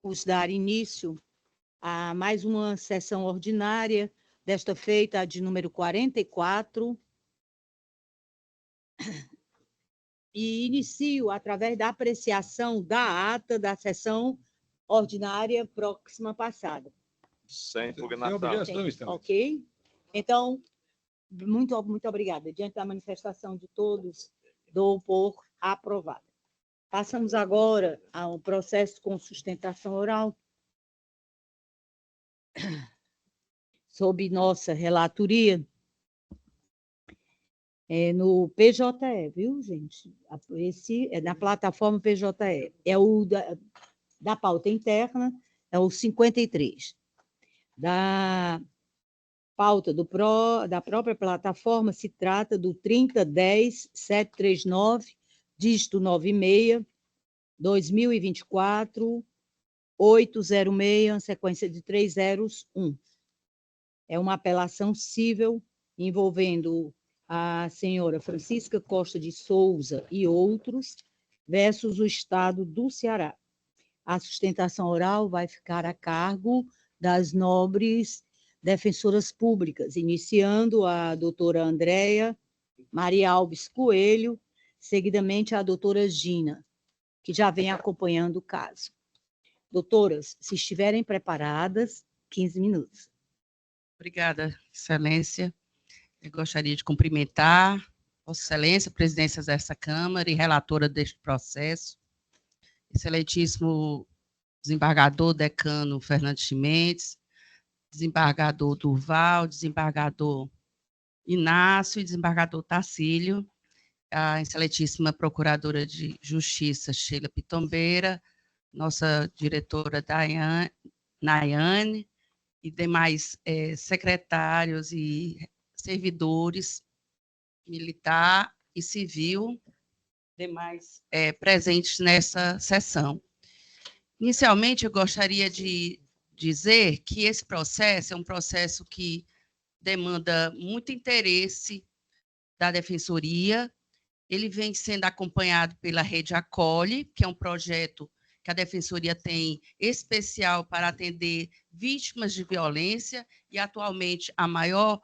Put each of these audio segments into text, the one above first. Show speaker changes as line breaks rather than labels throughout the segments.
Vamos dar início a mais uma sessão ordinária, desta feita, a de número 44, e inicio através da apreciação da ata da sessão ordinária próxima passada.
Sem impugnação.
Ok? Então, muito obrigada. Diante da manifestação de todos, dou por aprovada. Passamos agora ao processo com sustentação oral, sob nossa relatoria, no PJE, viu, gente? Esse é na plataforma PJE. É o da pauta interna, é o 53. Da pauta da própria plataforma, se trata do 3010-739, dígito 96, 2024, 806, sequência de 3 zeros 1. É uma apelação cível envolvendo a senhora Francisca Costa de Souza e outros, versus o Estado do Ceará. A sustentação oral vai ficar a cargo das nobres defensoras públicas, iniciando a doutora Andréia Maria Alves Coelho, seguidamente a doutora Gina, que já vem acompanhando o caso. Doutoras, se estiverem preparadas, 15 minutos.
Obrigada, Excelência. Eu gostaria de cumprimentar Vossa Excelência, presidência dessa Câmara e relatora deste processo, excelentíssimo desembargador decano Fernando Chimenez, desembargador Durval, desembargador Inácio e desembargador Tacílio, a excelentíssima procuradora de Justiça Sheila Pitombeira, nossa diretora Nayane e demais secretários e servidores, militar e civil, demais presentes nessa sessão. Inicialmente, eu gostaria de dizer que esse processo é um processo que demanda muito interesse da Defensoria. Ele vem sendo acompanhado pela Rede Acolhe, que é um projeto que a Defensoria tem especial para atender vítimas de violência, e atualmente o maior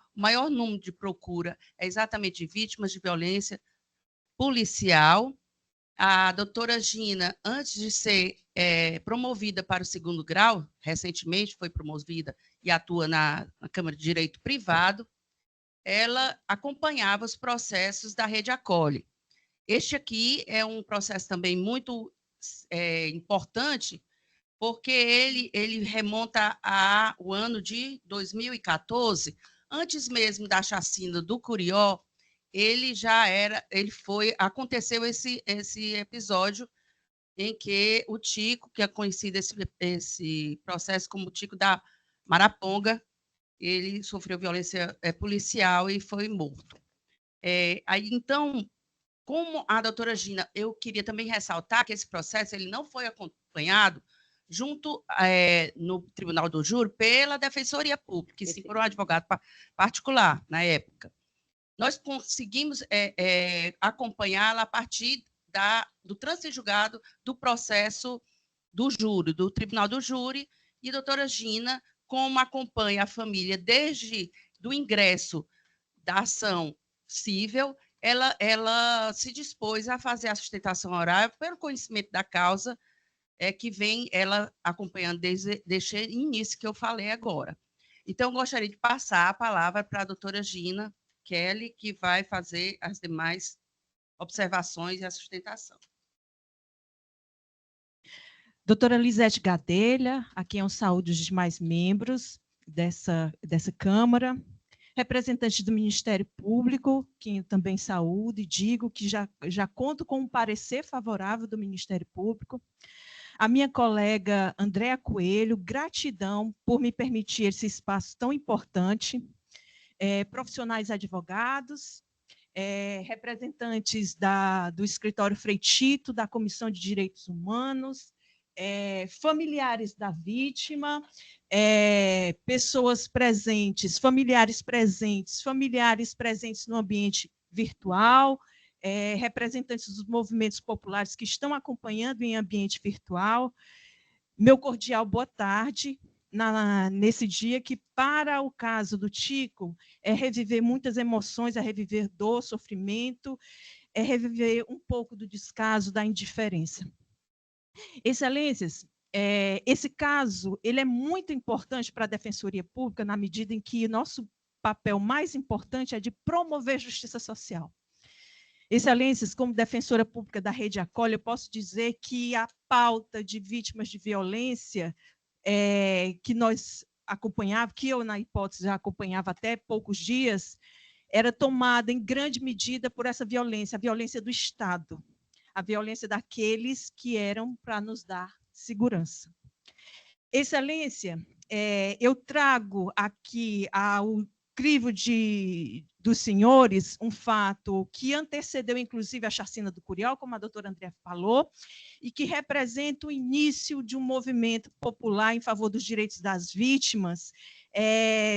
número de procura é exatamente de vítimas de violência policial. A doutora Gina, antes de ser promovida para o 2º grau, recentemente foi promovida e atua na Câmara de Direito Privado, ela acompanhava os processos da Rede Acolhe. Este aqui é um processo também muito importante, porque ele remonta ao ano de 2014, antes mesmo da chacina do Curió. Aconteceu esse episódio em que o Tico, que é conhecido esse processo como o Tico da Maraponga, ele sofreu violência policial e foi morto. Então, como a doutora Gina, eu queria também ressaltar que esse processo ele não foi acompanhado junto no Tribunal do Júri pela Defensoria Pública, que sim por um advogado particular na época. Nós conseguimos acompanhá-la a partir do trânsito em julgado do processo do júri, do Tribunal do Júri, e a doutora Gina, como acompanha a família desde o ingresso da ação cível, ela se dispôs a fazer a sustentação oral pelo conhecimento da causa, que vem ela acompanhando desde este início que eu falei agora. Então, eu gostaria de passar a palavra para a doutora Gina Kelly, que vai fazer as demais observações e a sustentação.
Doutora Lisete Gadelha, aqui é um saúde dos demais membros dessa Câmara, representante do Ministério Público, que eu também saúdo e digo que já conto com um parecer favorável do Ministério Público, a minha colega Andréa Coelho, gratidão por me permitir esse espaço tão importante, profissionais advogados, representantes do Escritório Frei Tito, da Comissão de Direitos Humanos, familiares da vítima, pessoas presentes, familiares presentes no ambiente virtual, representantes dos movimentos populares que estão acompanhando em ambiente virtual, Meu cordial boa tarde, nesse dia que, para o caso do Tico, é reviver muitas emoções, é reviver dor, sofrimento, é reviver um pouco do descaso, da indiferença. Excelências, esse caso ele é muito importante para a Defensoria Pública, na medida em que nosso papel mais importante é de promover justiça social. Excelências, como defensora pública da Rede Acolhe, eu posso dizer que a pauta de vítimas de violência que nós acompanhávamos, que eu, na hipótese, já acompanhava até poucos dias, era tomada em grande medida por essa violência, a violência do Estado, a violência daqueles que eram para nos dar segurança. Excelência, eu trago aqui ao crivo dos senhores um fato que antecedeu, inclusive, a chacina do Curial, como a doutora Andréa falou, e que representa o início de um movimento popular em favor dos direitos das vítimas,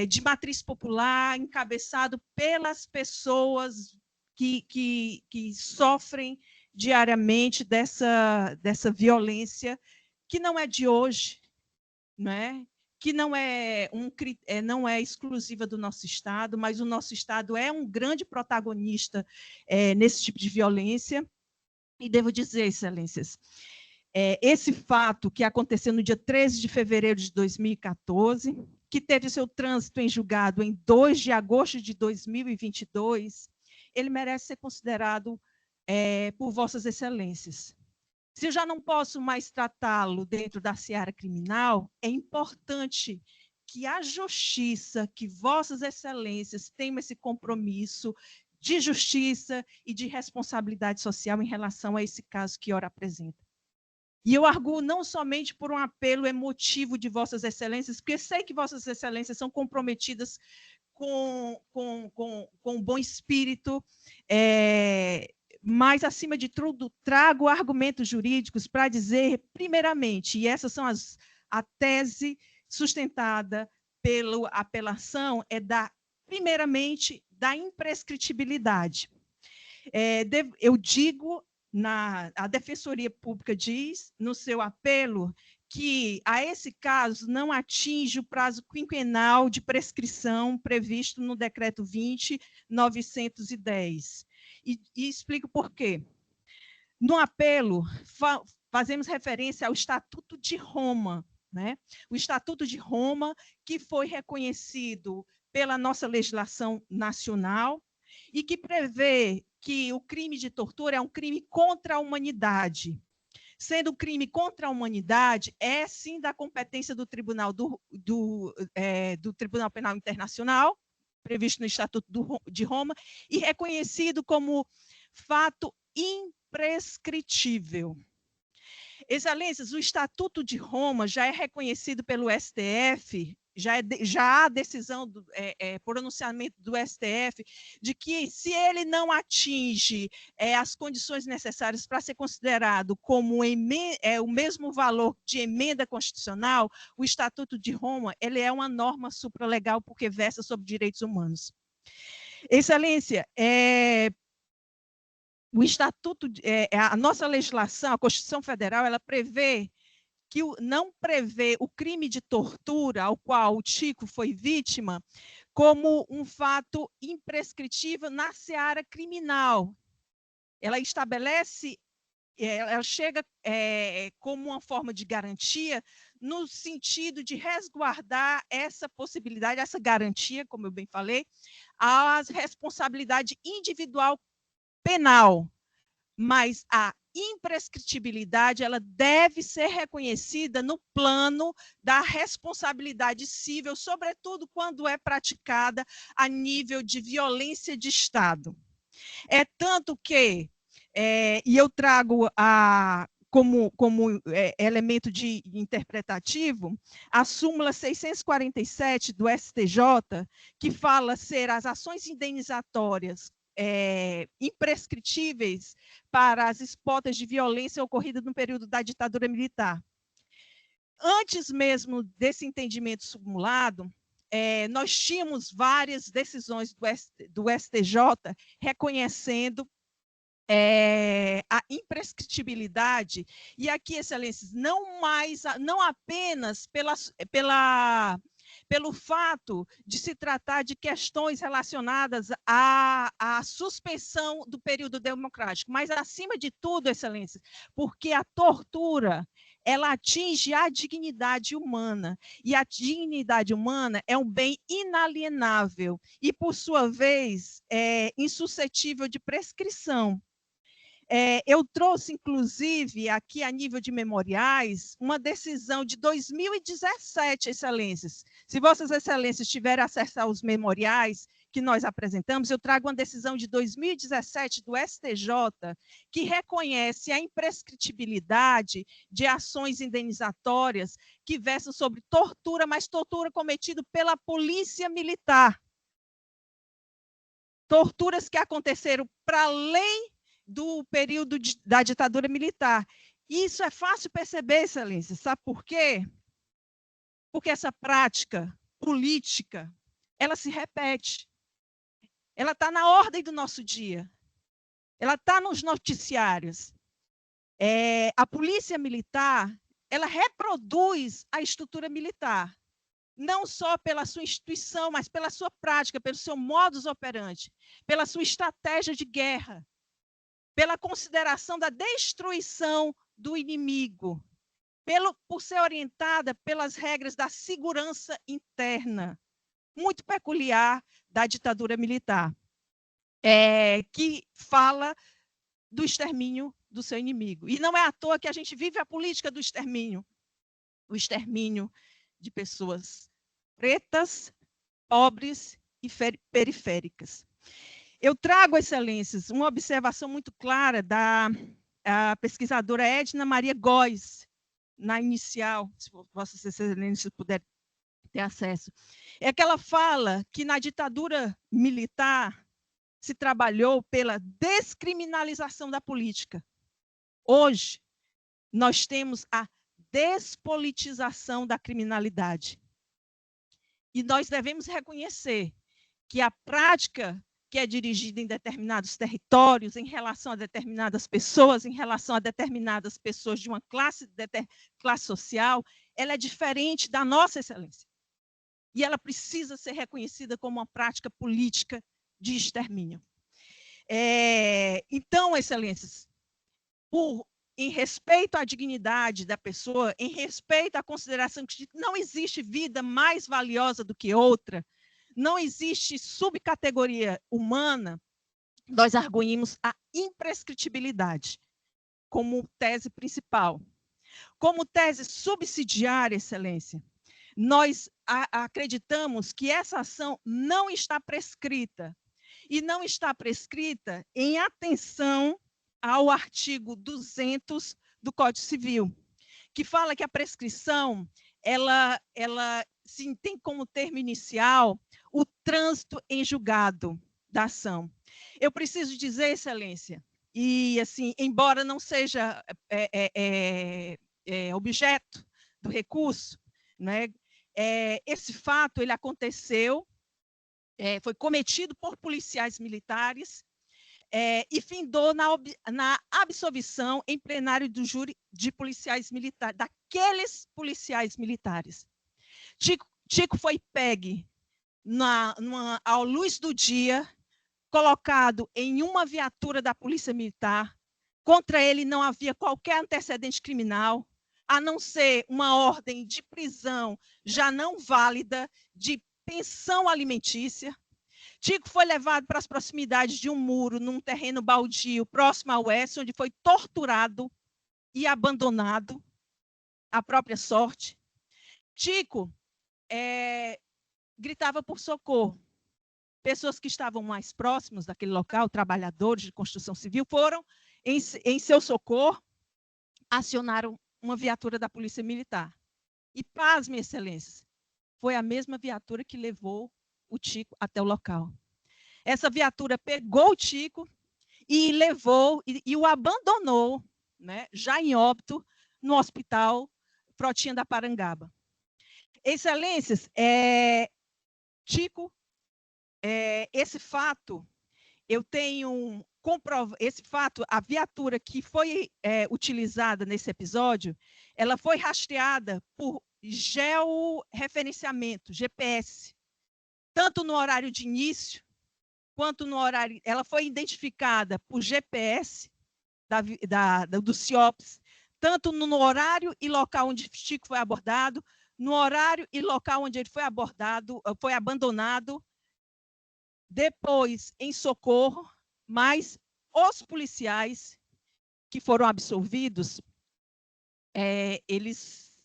de matriz popular, encabeçado pelas pessoas que sofrem diariamente dessa violência, que não é de hoje, né? Que não é exclusiva do nosso Estado, mas o nosso Estado é um grande protagonista nesse tipo de violência. E devo dizer, excelências, esse fato que aconteceu no dia 13 de fevereiro de 2014, que teve seu trânsito em julgado em 2 de agosto de 2022, ele merece ser considerado por vossas excelências. Se eu já não posso mais tratá-lo dentro da seara criminal, é importante que a justiça, que vossas excelências tenham esse compromisso de justiça e de responsabilidade social em relação a esse caso que ora apresenta. E eu arguo não somente por um apelo emotivo de vossas excelências, porque sei que vossas excelências são comprometidas com bom espírito, mas, acima de tudo, trago argumentos jurídicos para dizer, primeiramente, e essas são a tese sustentada pela apelação, primeiramente, da imprescritibilidade. Eu digo, a Defensoria Pública diz, no seu apelo, que a esse caso não atinge o prazo quinquenal de prescrição previsto no Decreto 20.910. E explico por quê. No apelo, fazemos referência ao Estatuto de Roma, né? O Estatuto de Roma, que foi reconhecido pela nossa legislação nacional e que prevê que o crime de tortura é um crime contra a humanidade. Sendo um crime contra a humanidade, é sim da competência do Tribunal do Tribunal Penal Internacional, previsto no Estatuto de Roma, e reconhecido como fato imprescritível. Excelências, o Estatuto de Roma já é reconhecido pelo STF, já há decisão, pronunciamento do STF, de que se ele não atinge as condições necessárias para ser considerado como o mesmo valor de emenda constitucional, o Estatuto de Roma ele é uma norma supralegal porque versa sobre direitos humanos. Excelência, o Estatuto, a nossa legislação, a Constituição Federal, ela prevê que não prevê o crime de tortura ao qual o Tico foi vítima como um fato imprescritível na seara criminal. Ela estabelece, ela chega como uma forma de garantia no sentido de resguardar essa possibilidade, essa garantia, como eu bem falei, à responsabilidade individual penal, mas a imprescritibilidade ela deve ser reconhecida no plano da responsabilidade civil, sobretudo quando é praticada a nível de violência de Estado. É tanto que, e eu trago como elemento interpretativo, a súmula 647 do STJ, que fala ser as ações indenizatórias imprescritíveis para as hipóteses de violência ocorrida no período da ditadura militar. Antes mesmo desse entendimento simulado, nós tínhamos várias decisões do STJ reconhecendo a imprescritibilidade, e aqui, excelências, não apenas pelo fato de se tratar de questões relacionadas à suspensão do período democrático, mas, acima de tudo, excelências, porque a tortura ela atinge a dignidade humana, e a dignidade humana é um bem inalienável e, por sua vez, é insuscetível de prescrição. Eu trouxe, inclusive, aqui a nível de memoriais, uma decisão de 2017, excelências. Se vossas excelências tiverem acesso aos memoriais que nós apresentamos, eu trago uma decisão de 2017 do STJ, que reconhece a imprescritibilidade de ações indenizatórias que versam sobre tortura, mas tortura cometida pela polícia militar. Torturas que aconteceram para além do período da ditadura militar. Isso é fácil perceber, excelência. Sabe por quê? Porque essa prática política, ela se repete. Ela está na ordem do nosso dia. Ela está nos noticiários. A polícia militar, ela reproduz a estrutura militar. Não só pela sua instituição, mas pela sua prática, pelo seu modus operandi, pela sua estratégia de guerra, pela consideração da destruição do inimigo, por ser orientada pelas regras da segurança interna, muito peculiar da ditadura militar, que fala do extermínio do seu inimigo. E não é à toa que a gente vive a política do extermínio, o extermínio de pessoas pretas, pobres e periféricas. Eu trago, excelências, uma observação muito clara da pesquisadora Edna Maria Góes, na inicial, se vossas excelências puderem ter acesso. É que ela fala que na ditadura militar se trabalhou pela descriminalização da política. Hoje, nós temos a despolitização da criminalidade. E nós devemos reconhecer que a prática que é dirigida em determinados territórios, em relação a determinadas pessoas, de uma classe social, ela é diferente da nossa excelência. E ela precisa ser reconhecida como uma prática política de extermínio. Então, excelências, em respeito à dignidade da pessoa, em respeito à consideração que não existe vida mais valiosa do que outra, não existe subcategoria humana, nós arguímos a imprescritibilidade como tese principal. Como tese subsidiária, excelência, nós acreditamos que essa ação não está prescrita, e não está prescrita em atenção ao artigo 200 do Código Civil, que fala que a prescrição ela tem como termo inicial o trânsito em julgado da ação. Eu preciso dizer, excelência, e assim, embora não seja objeto do recurso, né, esse fato ele aconteceu, foi cometido por policiais militares, e findou na absolvição em plenário do júri de policiais militares, daqueles policiais militares. Tico foi pegue à luz do dia, colocado em uma viatura da Polícia Militar. Contra ele não havia qualquer antecedente criminal, a não ser uma ordem de prisão já não válida, de pensão alimentícia. Tico foi levado para as proximidades de um muro, num terreno baldio, próximo ao oeste, onde foi torturado e abandonado à própria sorte. Tico gritava por socorro. Pessoas que estavam mais próximos daquele local, trabalhadores de construção civil, foram em seu socorro, acionaram uma viatura da Polícia Militar. E, pasme, excelências, foi a mesma viatura que levou o Tico até o local. Essa viatura pegou o Tico e levou e o abandonou, né, já em óbito, no hospital Frotinha da Parangaba. Excelências, Tico, esse fato, eu tenho esse fato, a viatura que foi utilizada nesse episódio, ela foi rastreada por georreferenciamento, GPS, tanto no horário de início, quanto no horário... Ela foi identificada por GPS do CIOPS, tanto no horário e local onde Chico foi abordado, no horário e local onde ele foi abandonado, depois em Socorro, mas os policiais que foram absolvidos, eles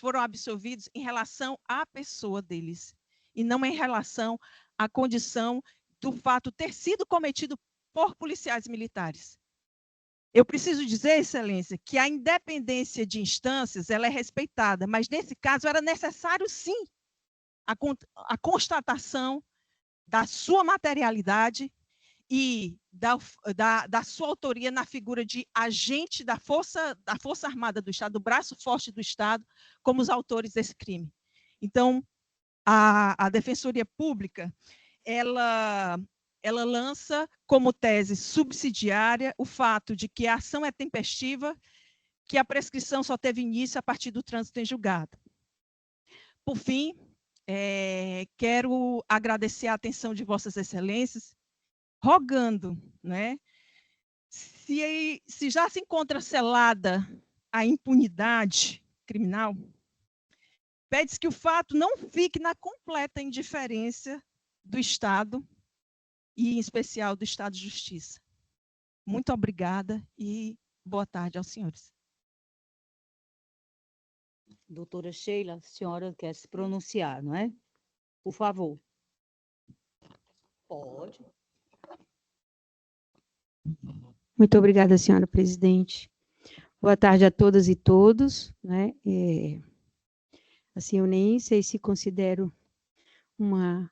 foram absolvidos em relação à pessoa deles, e não em relação à condição do fato ter sido cometido por policiais militares. Eu preciso dizer, Excelência, que a independência de instâncias ela é respeitada, mas nesse caso era necessário, sim, a constatação da sua materialidade e da sua autoria na figura de agente da Força Armada do Estado, do braço forte do Estado, como os autores desse crime. Então, a Defensoria Pública, ela lança como tese subsidiária o fato de que a ação é tempestiva, que a prescrição só teve início a partir do trânsito em julgado. Por fim, quero agradecer a atenção de Vossas Excelências, rogando, né, se já se encontra selada a impunidade criminal, pede-se que o fato não fique na completa indiferença do Estado, e em especial do Estado de Justiça. Muito obrigada e boa tarde aos senhores.
Doutora Sheila, a senhora quer se pronunciar, não é? Por favor. Pode.
Muito obrigada, senhora presidente. Boa tarde a todas e todos, né? Assim, eu nem sei se considero uma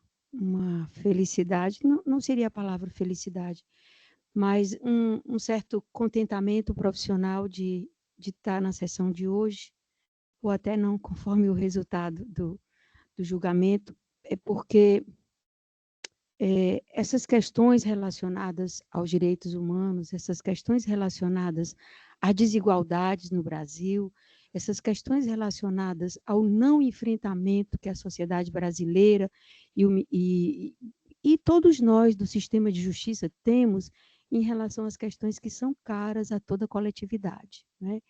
felicidade, não seria a palavra felicidade, mas um certo contentamento profissional de estar na sessão de hoje, ou até não, conforme o resultado do julgamento, porque essas questões relacionadas aos direitos humanos, essas questões relacionadas à desigualdades no Brasil, essas questões relacionadas ao não enfrentamento que a sociedade brasileira e todos nós do sistema de justiça temos em relação às questões que são caras a toda a coletividade, né?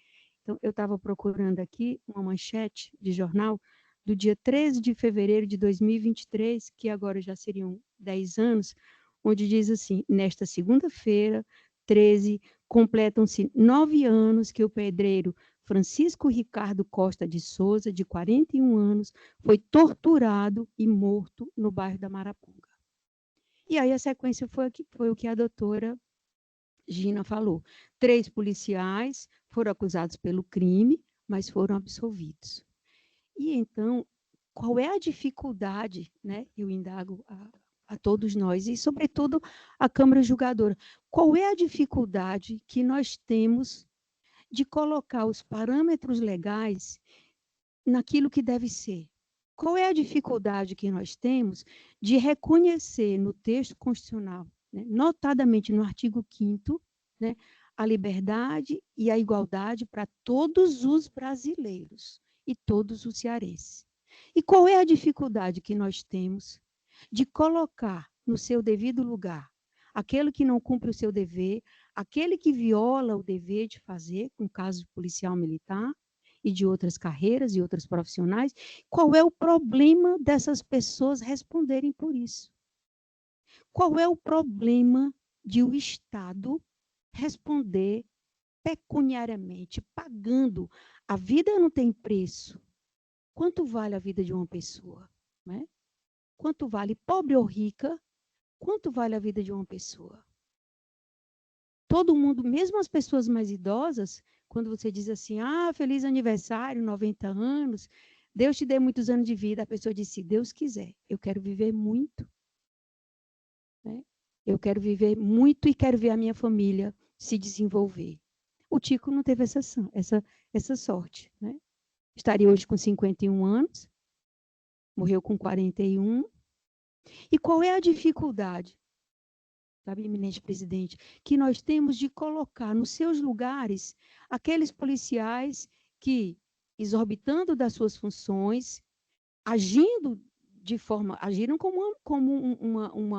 Então, eu estava procurando aqui uma manchete de jornal do dia 13 de fevereiro de 2023, que agora já seriam 10 anos, onde diz assim: nesta segunda-feira, 13, completam-se 9 anos que o pedreiro Francisco Ricardo Costa de Souza, de 41 anos, foi torturado e morto no bairro da Maraponga. E aí a sequência foi o que a doutora Gina falou. 3 policiais foram acusados pelo crime, mas foram absolvidos. E então, qual é a dificuldade, né? Eu indago a todos nós, e sobretudo a Câmara Julgadora, qual é a dificuldade que nós temos de colocar os parâmetros legais naquilo que deve ser? Qual é a dificuldade que nós temos de reconhecer no texto constitucional, né, notadamente no artigo 5º, né, a liberdade e a igualdade para todos os brasileiros e todos os cearenses? E qual é a dificuldade que nós temos de colocar no seu devido lugar aquele que não cumpre o seu dever, aquele que viola o dever de fazer, com caso de policial militar e de outras carreiras e outros profissionais? Qual é o problema dessas pessoas responderem por isso? Qual é o problema de o Estado responder pecuniariamente, pagando? A vida não tem preço. Quanto vale a vida de uma pessoa? Né? Quanto vale, pobre ou rica, quanto vale a vida de uma pessoa? Todo mundo, mesmo as pessoas mais idosas, quando você diz assim, feliz aniversário, 90 anos, Deus te dê muitos anos de vida, a pessoa diz, se Deus quiser, eu quero viver muito. Né? Eu quero viver muito e quero ver a minha família se desenvolver. O Tico não teve essa sorte. Né? Estaria hoje com 51 anos, morreu com 41. E qual é a dificuldade sabe, eminente presidente, que nós temos de colocar nos seus lugares aqueles policiais que, exorbitando das suas funções, agiram como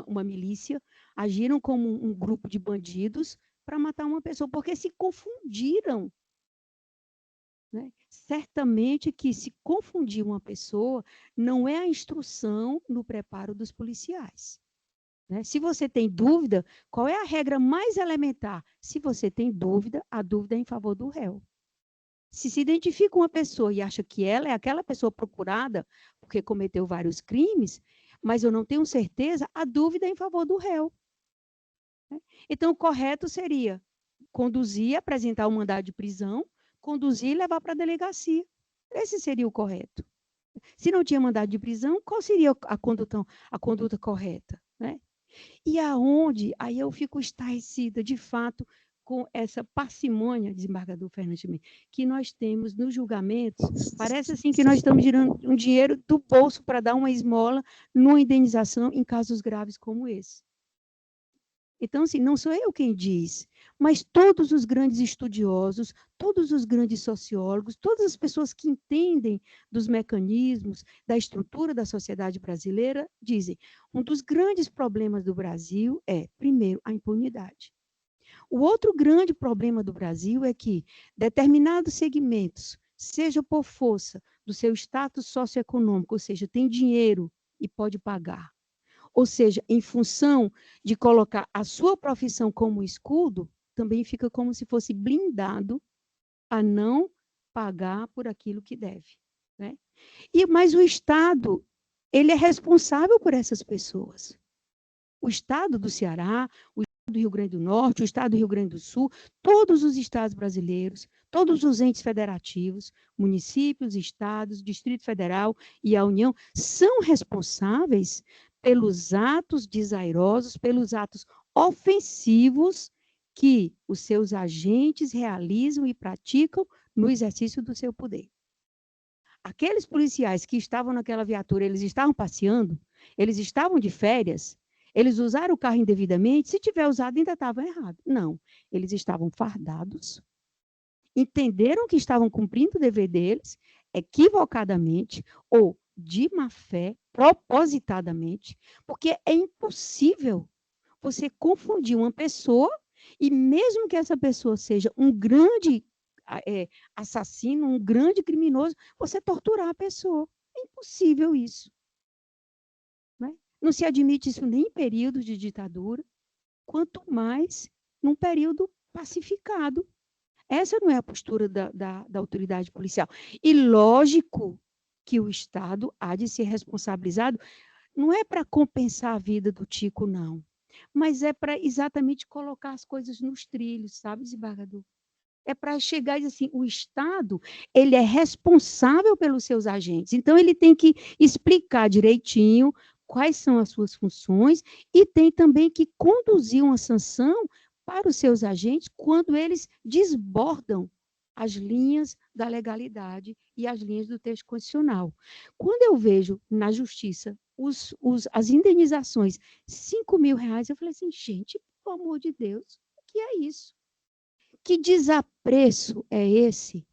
uma milícia, agiram como um grupo de bandidos para matar uma pessoa, porque se confundiram. Né? Certamente que se confundir uma pessoa não é a instrução no preparo dos policiais. Né? Se você tem dúvida, qual é a regra mais elementar? Se você tem dúvida, a dúvida é em favor do réu. Se identifica uma pessoa e acha que ela é aquela pessoa procurada porque cometeu vários crimes, mas eu não tenho certeza, a dúvida é em favor do réu. Né? Então, o correto seria conduzir, apresentar o mandado de prisão, conduzir e levar para a delegacia. Esse seria o correto. Se não tinha mandado de prisão, qual seria a conduta correta? Né? E aí eu fico estarrecida, de fato, com essa parcimônia, desembargador Fernando Mendes, que nós temos nos julgamentos. Parece assim que nós estamos tirando um dinheiro do bolso para dar uma esmola numa indenização em casos graves como esse. Então, assim, não sou eu quem diz, mas todos os grandes estudiosos, todos os grandes sociólogos, todas as pessoas que entendem dos mecanismos, da estrutura da sociedade brasileira, dizem, um dos grandes problemas do Brasil é, primeiro, a impunidade. O outro grande problema do Brasil é que determinados segmentos, seja por força do seu status socioeconômico, ou seja, tem dinheiro e pode pagar, ou seja, em função de colocar a sua profissão como escudo, também fica como se fosse blindado a não pagar por aquilo que deve. Né? Mas o Estado, ele é responsável por essas pessoas. O Estado do Ceará, o Estado do Rio Grande do Norte, o Estado do Rio Grande do Sul, todos os estados brasileiros, todos os entes federativos, municípios, estados, Distrito Federal e a União, são responsáveis pelos atos desairosos, pelos atos ofensivos que os seus agentes realizam e praticam no exercício do seu poder. Aqueles policiais que estavam naquela viatura, eles estavam passeando, eles estavam de férias, eles usaram o carro indevidamente, se tiver usado ainda estava errado. Não, eles estavam fardados, entenderam que estavam cumprindo o dever deles, equivocadamente ou de má fé, propositadamente, porque é impossível você confundir uma pessoa e mesmo que essa pessoa seja um grande assassino, um grande criminoso, você torturar a pessoa. É impossível isso. Né? Não se admite isso nem em período de ditadura, quanto mais num período pacificado. Essa não é a postura da autoridade policial. E lógico que o Estado há de ser responsabilizado, não é para compensar a vida do Tico, não, mas é para exatamente colocar as coisas nos trilhos, sabe, desembargador? É para chegar e dizer assim, o Estado, ele é responsável pelos seus agentes, então ele tem que explicar direitinho quais são as suas funções e tem também que conduzir uma sanção para os seus agentes quando eles desbordam as linhas da legalidade e as linhas do texto constitucional. Quando eu vejo na justiça as indenizações, R$5.000, eu falei assim, gente, pelo amor de Deus, o que é isso? Que desapreço é esse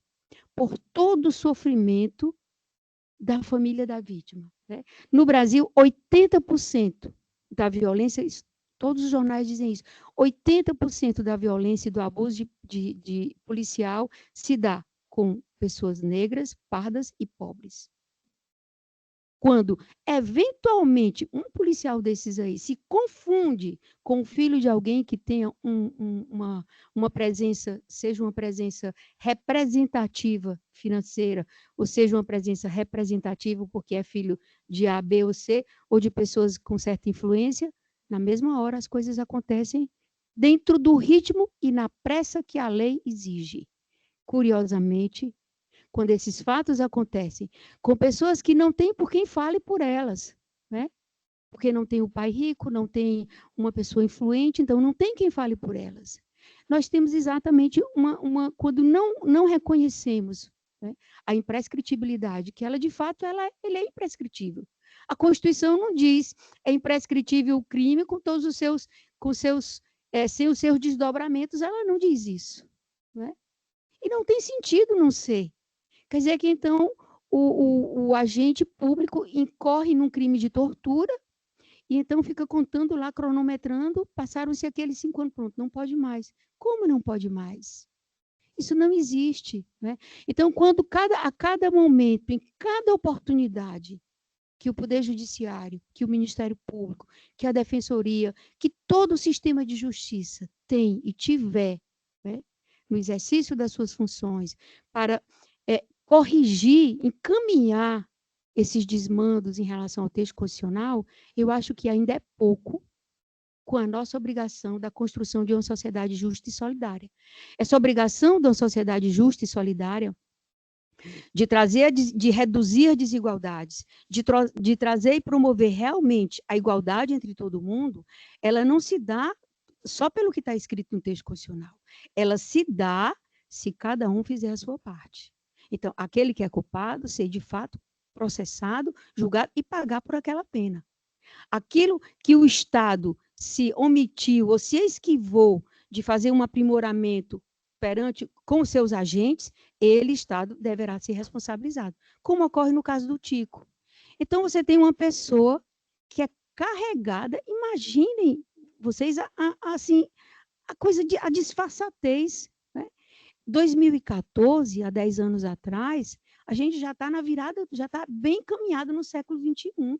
por todo o sofrimento da família da vítima? Né? No Brasil, 80% da violência, todos os jornais dizem isso, 80% da violência e do abuso de policial se dá com pessoas negras, pardas e pobres. Quando, eventualmente, um policial desses aí se confunde com o filho de alguém que tenha uma presença, seja uma presença representativa financeira, ou seja uma presença representativa porque é filho de A, B ou C, ou de pessoas com certa influência, na mesma hora as coisas acontecem dentro do ritmo e na pressa que a lei exige. Curiosamente, quando esses fatos acontecem com pessoas que não têm por quem fale por elas, né? Porque não tem o pai rico, não tem uma pessoa influente, então não tem quem fale por elas. Nós temos exatamente quando não reconhecemos, né, a imprescritibilidade, que ela, de fato, ele é imprescritível. A Constituição não diz é imprescritível o crime com todos os seus sem os seus desdobramentos, ela não diz isso. Né? E não tem sentido não ser. Quer dizer que, então, o agente público incorre num crime de tortura e, então, fica contando lá, cronometrando, passaram-se aqueles 5 anos, pronto, não pode mais. Como não pode mais? Isso não existe. Né? Então, quando a cada momento, em cada oportunidade, que o Poder Judiciário, que o Ministério Público, que a Defensoria, que todo o sistema de justiça tem e tiver, né, no exercício das suas funções, para corrigir, encaminhar esses desmandos em relação ao texto constitucional, eu acho que ainda é pouco com a nossa obrigação da construção de uma sociedade justa e solidária. Essa obrigação de uma sociedade justa e solidária de reduzir desigualdades, de trazer e promover realmente a igualdade entre todo mundo, ela não se dá só pelo que está escrito no texto constitucional. Ela se dá se cada um fizer a sua parte. Então, aquele que é culpado ser, de fato, processado, julgado e pagar por aquela pena. Aquilo que o Estado se omitiu ou se esquivou de fazer um aprimoramento com os seus agentes, ele, Estado, deverá ser responsabilizado, como ocorre no caso do Tico. Então, você tem uma pessoa que é carregada, imaginem vocês, assim, a disfarçatez. Né? 2014, há 10 anos atrás, a gente já está na virada, já está bem encaminhado no século XXI.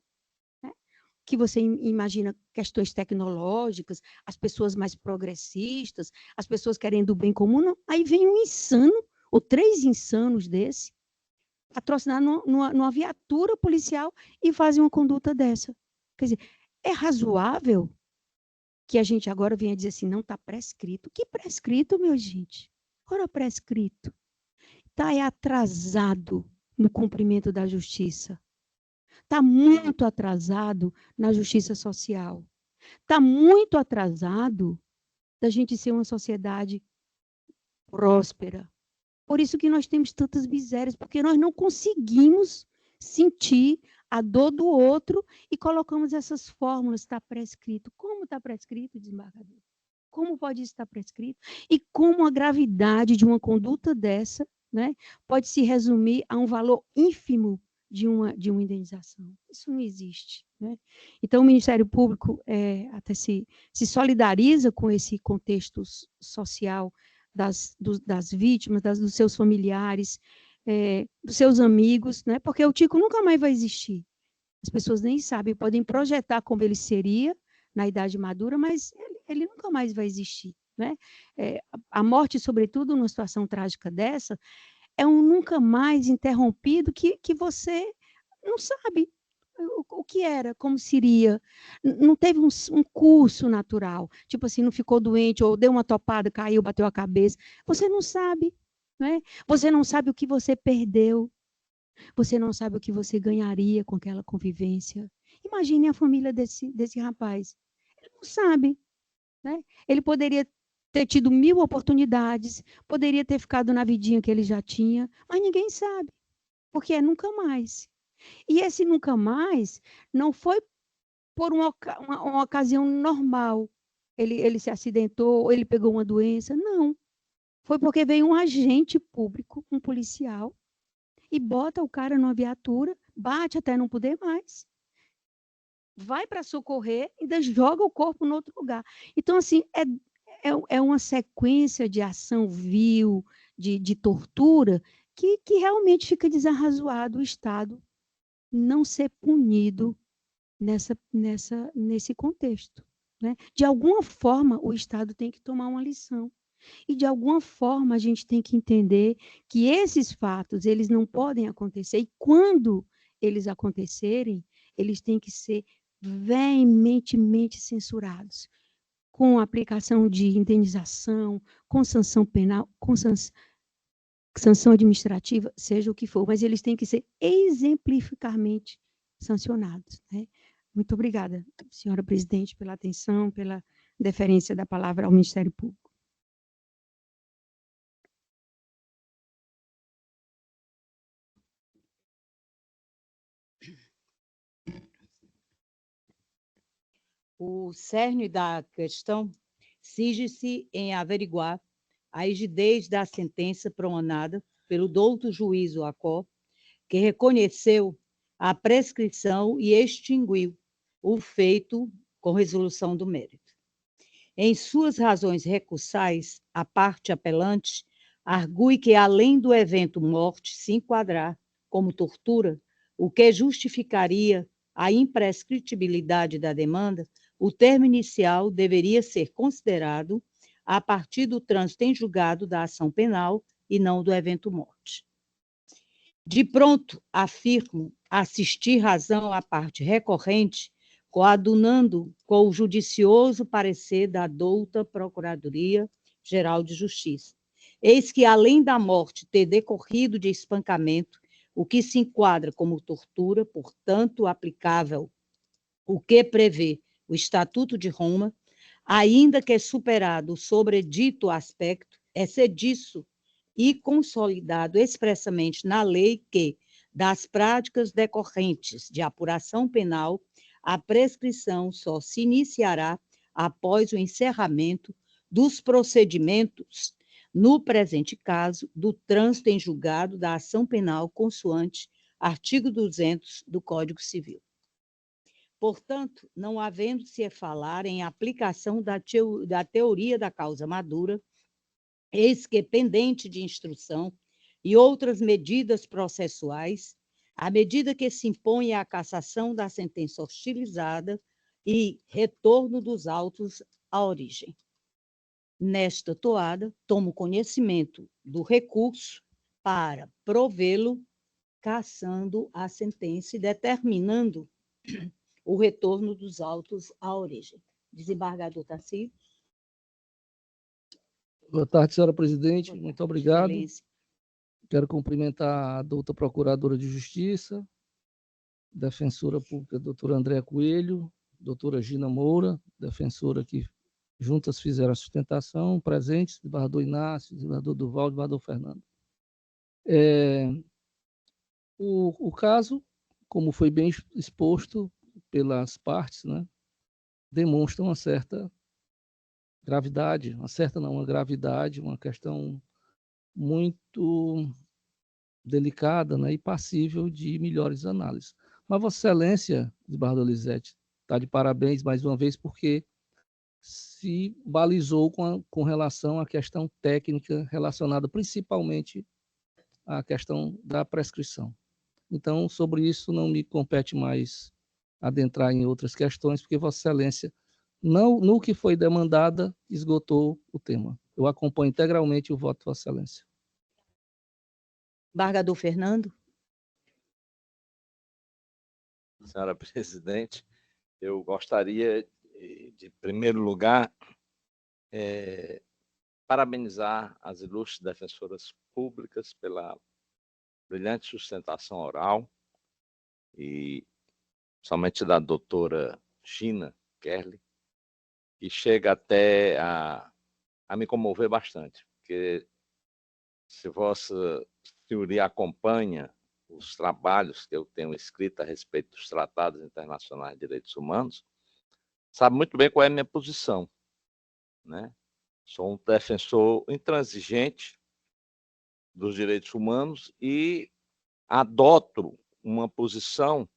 Que você imagina questões tecnológicas, as pessoas mais progressistas, as pessoas querendo o bem comum, não. Aí vem um insano, ou 3 insanos desse, patrocinar numa viatura policial e fazem uma conduta dessa. Quer dizer, é razoável que a gente agora venha dizer assim, não está prescrito. Que prescrito, minha gente? Ora, prescrito. Está atrasado no cumprimento da justiça. Está muito atrasado na justiça social. Está muito atrasado da gente ser uma sociedade próspera. Por isso que nós temos tantas misérias, porque nós não conseguimos sentir a dor do outro e colocamos essas fórmulas, está prescrito. Como está prescrito, desembargador? Como pode estar prescrito? E como a gravidade de uma conduta dessa, né, pode se resumir a um valor ínfimo de uma indenização. Isso não existe. Né? Então, o Ministério Público até se solidariza com esse contexto social das vítimas, dos seus familiares, dos seus amigos, né? Porque o Tico nunca mais vai existir. As pessoas nem sabem, podem projetar como ele seria na idade madura, mas ele nunca mais vai existir. Né? A morte, sobretudo, numa situação trágica dessa, é um nunca mais interrompido que você não sabe o que era, como seria. Não teve um curso natural, tipo assim, não ficou doente, ou deu uma topada, caiu, bateu a cabeça. Você não sabe. Né? Você não sabe o que você perdeu. Você não sabe o que você ganharia com aquela convivência. Imagine a família desse rapaz. Ele não sabe. Né? Ele poderia ter tido 1000 oportunidades, poderia ter ficado na vidinha que ele já tinha, mas ninguém sabe, porque é nunca mais. E esse nunca mais não foi por uma ocasião normal. Ele se acidentou, ele pegou uma doença, não. Foi porque veio um agente público, um policial, e bota o cara numa viatura, bate até não poder mais, vai para socorrer e ainda joga o corpo em outro lugar. Então, assim, é uma sequência de ação vil, de tortura, que realmente fica desarrazoado o Estado não ser punido nesse contexto. Né? De alguma forma, o Estado tem que tomar uma lição. E, de alguma forma, a gente tem que entender que esses fatos, eles não podem acontecer. E, quando eles acontecerem, eles têm que ser veementemente censurados, com aplicação de indenização, com sanção penal, com sanção administrativa, seja o que for, mas eles têm que ser exemplificarmente sancionados. Né? Muito obrigada, senhora presidente, pela atenção, pela deferência da palavra ao Ministério Público.
O cerne da questão cinge-se em averiguar a rigidez da sentença promanada pelo douto juiz Acó, que reconheceu a prescrição e extinguiu o feito com resolução do mérito. Em suas razões recursais, a parte apelante argue que, além do evento morte se enquadrar como tortura, o que justificaria a imprescritibilidade da demanda, o termo inicial deveria ser considerado a partir do trânsito em julgado da ação penal e não do evento morte. De pronto, afirmo assistir razão à parte recorrente, coadunando com o judicioso parecer da douta Procuradoria-Geral de Justiça. Eis que, além da morte ter decorrido de espancamento, o que se enquadra como tortura, portanto, aplicável o que prevê o Estatuto de Roma, ainda que superado o sobredito aspecto, é disso e consolidado expressamente na lei que, das práticas decorrentes de apuração penal, a prescrição só se iniciará após o encerramento dos procedimentos, no presente caso, do trânsito em julgado da ação penal consoante artigo 200 do Código Civil. Portanto, não havendo-se a falar em aplicação da teoria da causa madura, eis que, pendente de instrução e outras medidas processuais, à medida que se impõe a cassação da sentença hostilizada e retorno dos autos à origem. Nesta toada, tomo conhecimento do recurso para provê-lo, cassando a sentença e determinando o retorno dos autos à origem. Desembargador Tarcísio.
Boa tarde, senhora presidente.
Boa tarde.
Muito obrigado.
Excelência.
Quero cumprimentar a douta Procuradora de Justiça, defensora pública, doutora Andréa Coelho, doutora Gina Moura, defensora que juntas fizeram a sustentação, presentes, desembargador Inácio, desembargador Durval, desembargador Fernando. O caso, como foi bem exposto pelas partes, né, demonstra uma certa gravidade, uma gravidade, uma questão muito delicada, né, e passível de melhores análises. Mas Vossa Excelência, desembargador Lizete, está de parabéns mais uma vez, porque se balizou com relação à questão técnica relacionada principalmente à questão da prescrição. Então, sobre isso não me compete mais adentrar em outras questões, porque Vossa Excelência, não, no que foi demandada, esgotou o tema. Eu acompanho integralmente o voto de Vossa Excelência.
Desembargador Fernando.
Senhora presidente, eu gostaria, de primeiro lugar, parabenizar as ilustres defensoras públicas pela brilhante sustentação oral e somente da doutora Gina Kerli, que chega até a me comover bastante, porque se Vossa Senhoria acompanha os trabalhos que eu tenho escrito a respeito dos tratados internacionais de direitos humanos, sabe muito bem qual é a minha posição, né? Sou um defensor intransigente dos direitos humanos e adoto uma posição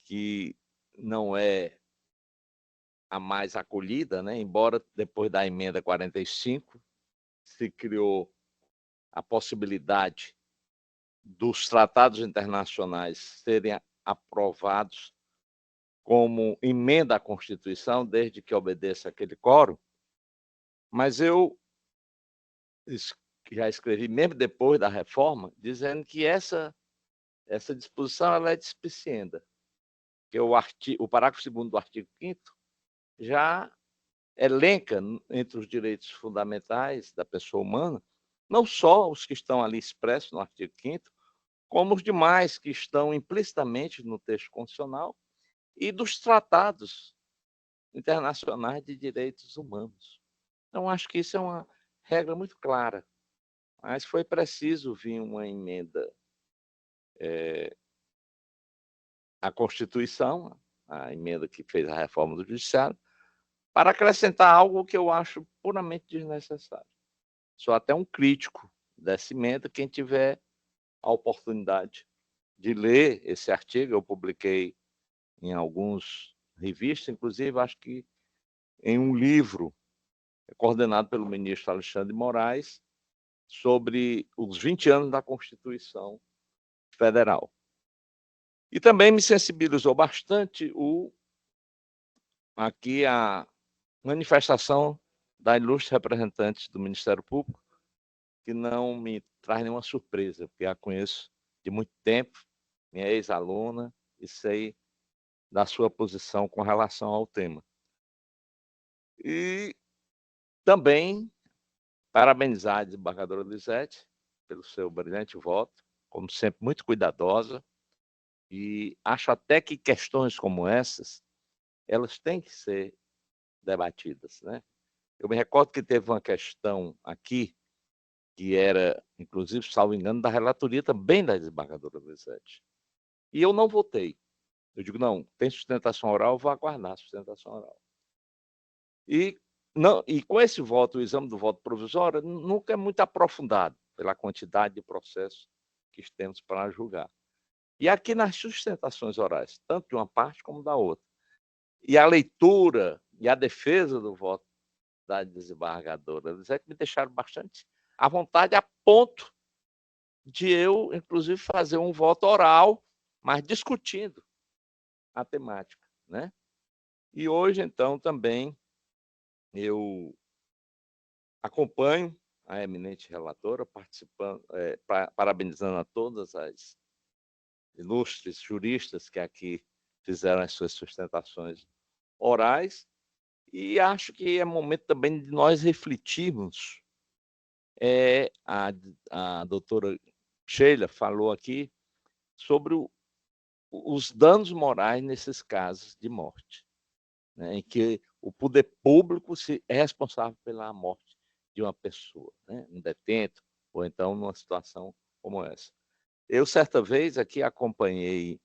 que não é a mais acolhida, né? Embora depois da emenda 45 se criou a possibilidade dos tratados internacionais serem aprovados como emenda à Constituição, desde que obedeça aquele quórum, mas eu já escrevi, mesmo depois da reforma, dizendo que essa disposição ela é despicienda, que o parágrafo 2º do artigo 5º já elenca entre os direitos fundamentais da pessoa humana, não só os que estão ali expressos no artigo 5º, como os demais que estão implicitamente no texto constitucional e dos tratados internacionais de direitos humanos. Então, acho que isso é uma regra muito clara, mas foi preciso vir uma emenda à Constituição, a emenda que fez a reforma do Judiciário, para acrescentar algo que eu acho puramente desnecessário. Sou até um crítico dessa emenda. Quem tiver a oportunidade de ler esse artigo, eu publiquei em algumas revistas, inclusive acho que em um livro coordenado pelo ministro Alexandre de Moraes, sobre os 20 anos da Constituição Federal. E também me sensibilizou bastante aqui a manifestação da ilustre representante do Ministério Público, que não me traz nenhuma surpresa, porque a conheço de muito tempo, minha ex-aluna, e sei da sua posição com relação ao tema. E também parabenizar a desembargadora Lisete pelo seu brilhante voto, como sempre, muito cuidadosa, e acho até que questões como essas, elas têm que ser debatidas, né? Eu me recordo que teve uma questão aqui, que era, inclusive, salvo engano, da relatoria também da desembargadora Lisete. E eu não votei. Eu digo, não, tem sustentação oral, eu vou aguardar a sustentação oral. E com esse voto, o exame do voto provisório nunca é muito aprofundado, pela quantidade de processos que temos para julgar. E aqui nas sustentações orais, tanto de uma parte como da outra, e a leitura e a defesa do voto da desembargadora Lisete me deixaram bastante à vontade, a ponto de eu, inclusive, fazer um voto oral, mas discutindo a temática, né? E hoje, então, também eu acompanho a eminente relatora, participando, parabenizando a todas as ilustres juristas que aqui fizeram as suas sustentações orais, e acho que é momento também de nós refletirmos. A doutora Sheila falou aqui sobre os danos morais nesses casos de morte, né, em que o poder público é responsável pela morte de uma pessoa, né, um detento, ou então numa situação como essa. Eu, certa vez, aqui acompanhei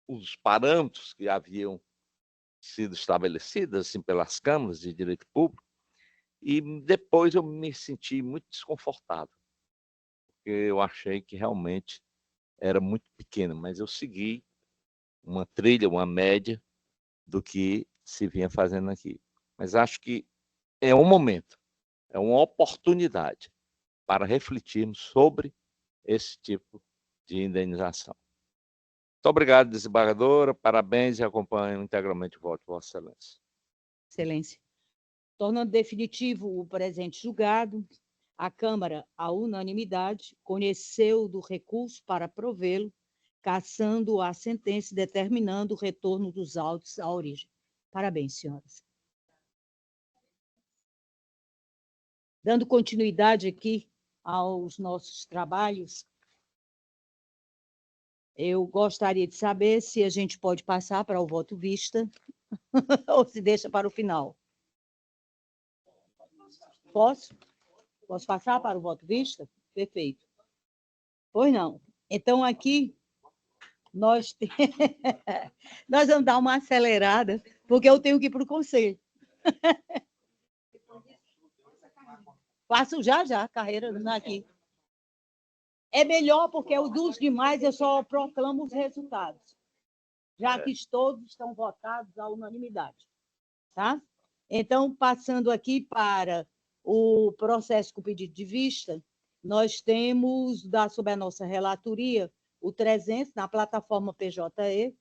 os parâmetros que haviam sido estabelecidos assim, pelas câmaras de direito público, e depois eu me senti muito desconfortável, porque eu achei que realmente era muito pequeno, mas eu segui uma trilha, uma média do que se vinha fazendo aqui. Mas acho que é um momento, é uma oportunidade para refletirmos sobre esse tipo de indenização. Muito obrigado, desembargadora, parabéns e acompanho integralmente o voto de Vossa Excelência.
Excelência. Tornando definitivo o presente julgado, a Câmara, à unanimidade, conheceu do recurso para provê-lo, cassando a sentença e determinando o retorno dos autos à origem. Parabéns, senhoras. Dando continuidade aqui aos nossos trabalhos, eu gostaria de saber se a gente pode passar para o voto vista ou se deixa para o final. Posso? Posso passar para o voto vista? Perfeito. Pois não. Então, aqui, nós vamos dar uma acelerada, porque eu tenho que ir para o conselho. Faço já, a carreira aqui. É melhor, porque os dos demais eu só proclamo os resultados, já que todos estão votados à unanimidade. Tá? Então, passando aqui para o processo com pedido de vista, nós temos, sob a nossa relatoria, o 300, na plataforma PJE,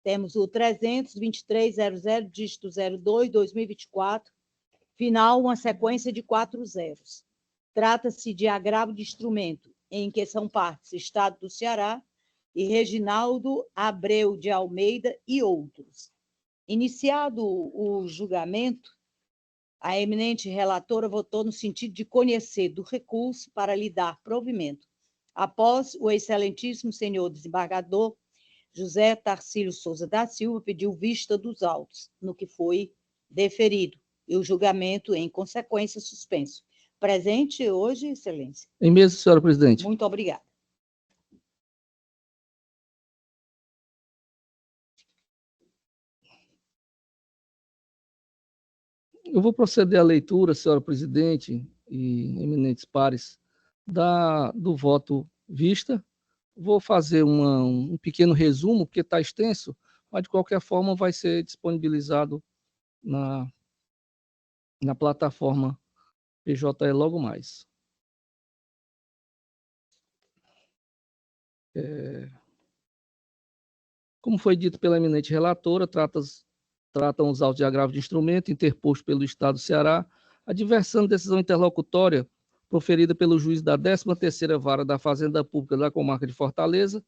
temos o 323.00, dígito 02, 2024, final, uma sequência de 4 zeros. Trata-se de agravo de instrumento, em que são partes Estado do Ceará e Reginaldo Abreu de Almeida e outros. Iniciado o julgamento, a eminente relatora votou no sentido de conhecer do recurso para lhe dar provimento, após o excelentíssimo senhor desembargador José Tarcílio Souza da Silva pediu vista dos autos, no que foi deferido, e o julgamento, em consequência, suspenso. Presente hoje, excelência.
Em mesa, senhora presidente.
Muito obrigada.
Eu vou proceder à leitura, senhora presidente e eminentes pares, do voto vista. Vou fazer um pequeno resumo, porque está extenso, mas de qualquer forma vai ser disponibilizado na plataforma PJE logo mais. Como foi dito pela eminente relatora, tratam os autos de agravo de instrumento interposto pelo Estado do Ceará, adversando decisão interlocutória proferida pelo juiz da 13ª Vara da Fazenda Pública da Comarca de Fortaleza,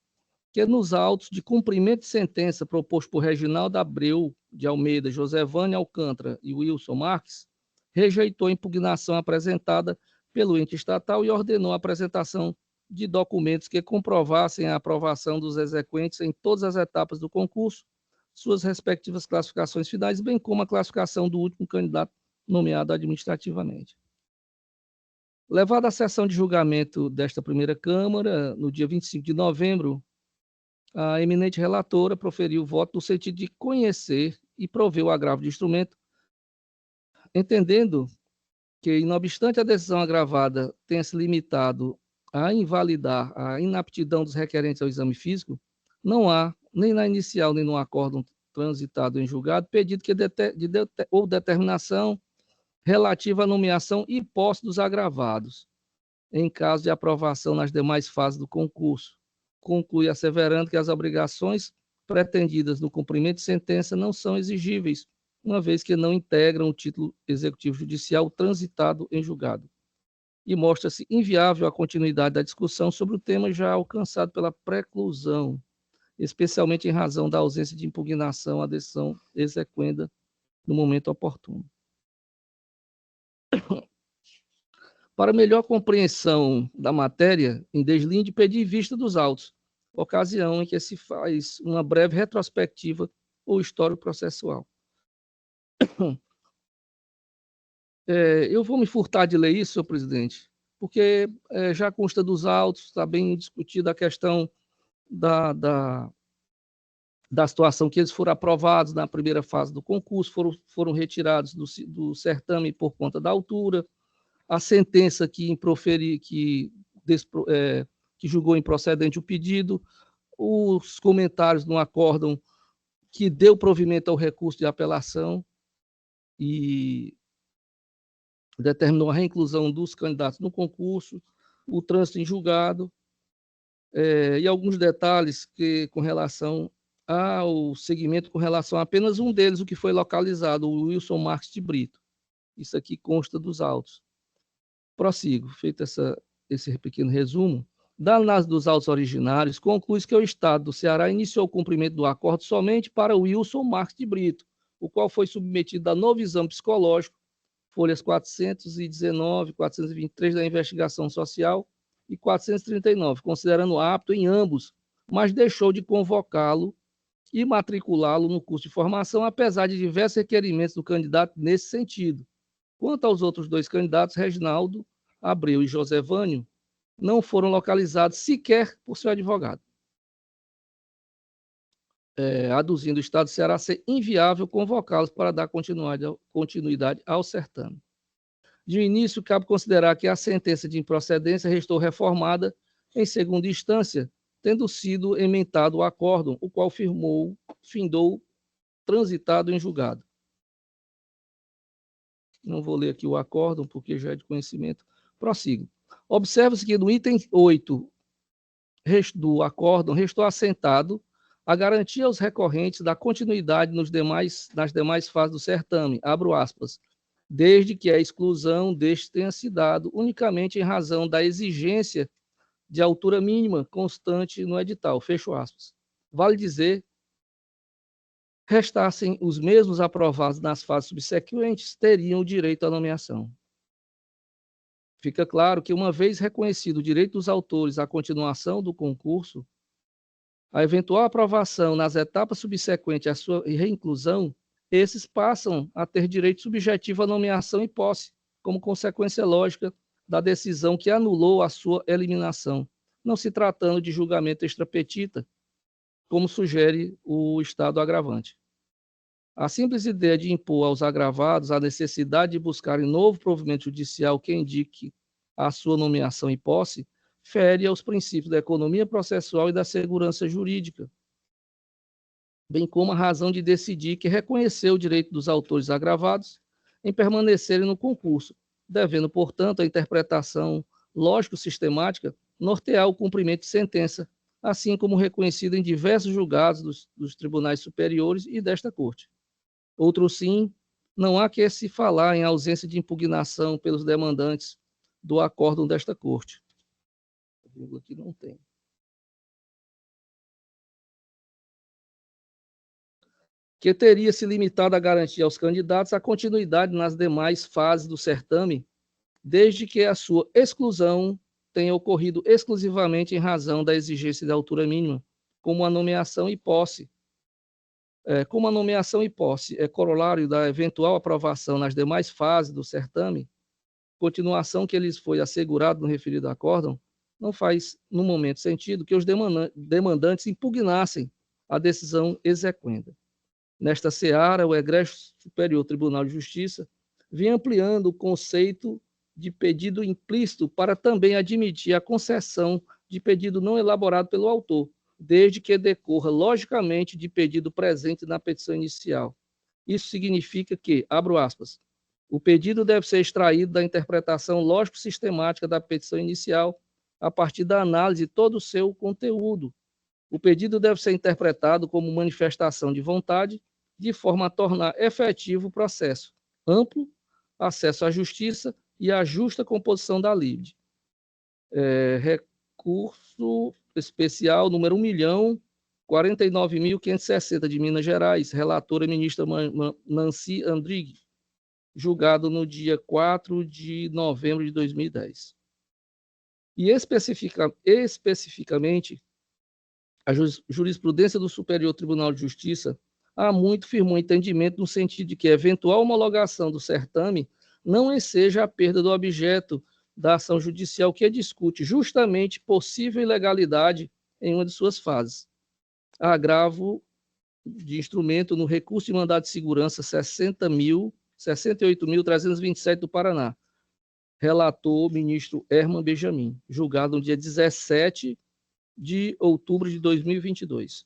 que nos autos de cumprimento de sentença proposto por Reginaldo Abreu de Almeida, Josevânia Alcântara e Wilson Marques, rejeitou a impugnação apresentada pelo ente estatal e ordenou a apresentação de documentos que comprovassem a aprovação dos exequentes em todas as etapas do concurso, suas respectivas classificações finais, bem como a classificação do último candidato nomeado administrativamente. Levada a sessão de julgamento desta primeira Câmara, no dia 25 de novembro, a eminente relatora proferiu o voto no sentido de conhecer e prover o agravo de instrumento, entendendo que, não obstante a decisão agravada tenha se limitado a invalidar a inaptidão dos requerentes ao exame físico, não há, nem na inicial nem no acórdão transitado em julgado, pedido ou determinação relativa à nomeação e posse dos agravados, em caso de aprovação nas demais fases do concurso. Conclui asseverando que as obrigações pretendidas no cumprimento de sentença não são exigíveis, uma vez que não integram o título executivo judicial transitado em julgado. E mostra-se inviável a continuidade da discussão sobre o tema já alcançado pela preclusão, especialmente em razão da ausência de impugnação à decisão exequenda no momento oportuno. Para melhor compreensão da matéria, em deslinde, pedi vista dos autos, ocasião em que se faz uma breve retrospectiva ou histórico processual. Eu vou me furtar de ler isso, senhor presidente, porque já consta dos autos, está bem discutida a questão da situação que eles foram aprovados na primeira fase do concurso, foram retirados do certame por conta da altura, a sentença que julgou improcedente o pedido, os comentários no acórdão que deu provimento ao recurso de apelação e determinou a reinclusão dos candidatos no concurso, o trânsito em julgado, e alguns detalhes com relação ao segmento, com relação a apenas um deles, o que foi localizado, o Wilson Marques de Brito. Isso aqui consta dos autos. Prossigo, feito esse pequeno resumo, da análise dos autos originários, conclui-se que o Estado do Ceará iniciou o cumprimento do acordo somente para o Wilson Marques de Brito, o qual foi submetido a novo exame psicológico, folhas 419 e 423 da investigação social e 439, considerando apto em ambos, mas deixou de convocá-lo e matriculá-lo no curso de formação, apesar de diversos requerimentos do candidato nesse sentido. Quanto aos outros dois candidatos, Reginaldo Abreu e Josevânio, não foram localizados sequer por seu advogado, aduzindo o Estado do Ceará ser inviável convocá-los para dar continuidade ao certame. De início, cabe considerar que a sentença de improcedência restou reformada em segunda instância, tendo sido emendado o acórdão, o qual findou transitado em julgado. Não vou ler aqui o acórdão, porque já é de conhecimento. Prossigo. Observa-se que no item 8 do acórdão restou assentado a garantia aos recorrentes da continuidade nas demais fases do certame, abro aspas, desde que a exclusão deste tenha se dado unicamente em razão da exigência de altura mínima constante no edital, fecho aspas. Vale dizer, restassem os mesmos aprovados nas fases subsequentes, teriam o direito à nomeação. Fica claro que, uma vez reconhecido o direito dos autores à continuação do concurso, a eventual aprovação nas etapas subsequentes à sua reinclusão, esses passam a ter direito subjetivo à nomeação e posse, como consequência lógica da decisão que anulou a sua eliminação, não se tratando de julgamento extra petita, como sugere o Estado agravante. A simples ideia de impor aos agravados a necessidade de buscarem novo provimento judicial que indique a sua nomeação e posse fere aos princípios da economia processual e da segurança jurídica, bem como a razão de decidir que reconheceu o direito dos autores agravados em permanecerem no concurso, devendo, portanto, a interpretação lógico-sistemática nortear o cumprimento de sentença, assim como reconhecido em diversos julgados dos tribunais superiores e desta Corte. Outro sim, não há que se falar em ausência de impugnação pelos demandantes do acórdão desta Corte. Aqui não tem. Que teria se limitado a garantir aos candidatos a continuidade nas demais fases do certame, desde que a sua exclusão tenha ocorrido exclusivamente em razão da exigência de altura mínima, como a nomeação e posse. Como a nomeação e posse é corolário da eventual aprovação nas demais fases do certame, continuação que lhes foi assegurado no referido acórdão, não faz, no momento, sentido que os demandantes impugnassem a decisão exequenda. Nesta seara, o Egrégio Superior Tribunal de Justiça vem ampliando o conceito de pedido implícito para também admitir a concessão de pedido não elaborado pelo autor, desde que decorra logicamente de pedido presente na petição inicial. Isso significa que, abro aspas, o pedido deve ser extraído da interpretação lógico-sistemática da petição inicial a partir da análise de todo o seu conteúdo. O pedido deve ser interpretado como manifestação de vontade, de forma a tornar efetivo o processo, amplo acesso à justiça e a justa composição da lide. Recurso especial número 1.049.560 de Minas Gerais, relatora ministra Nancy Andrighi, julgado no dia 4 de novembro de 2010. E especificamente, a jurisprudência do Superior Tribunal de Justiça há muito firmou entendimento no sentido de que a eventual homologação do certame não enseja a perda do objeto da ação judicial que discute justamente possível ilegalidade em uma de suas fases. Agravo de instrumento no recurso de mandado de segurança 68.327 do Paraná. Relator ministro Herman Benjamin, julgado no dia 17 de outubro de 2022.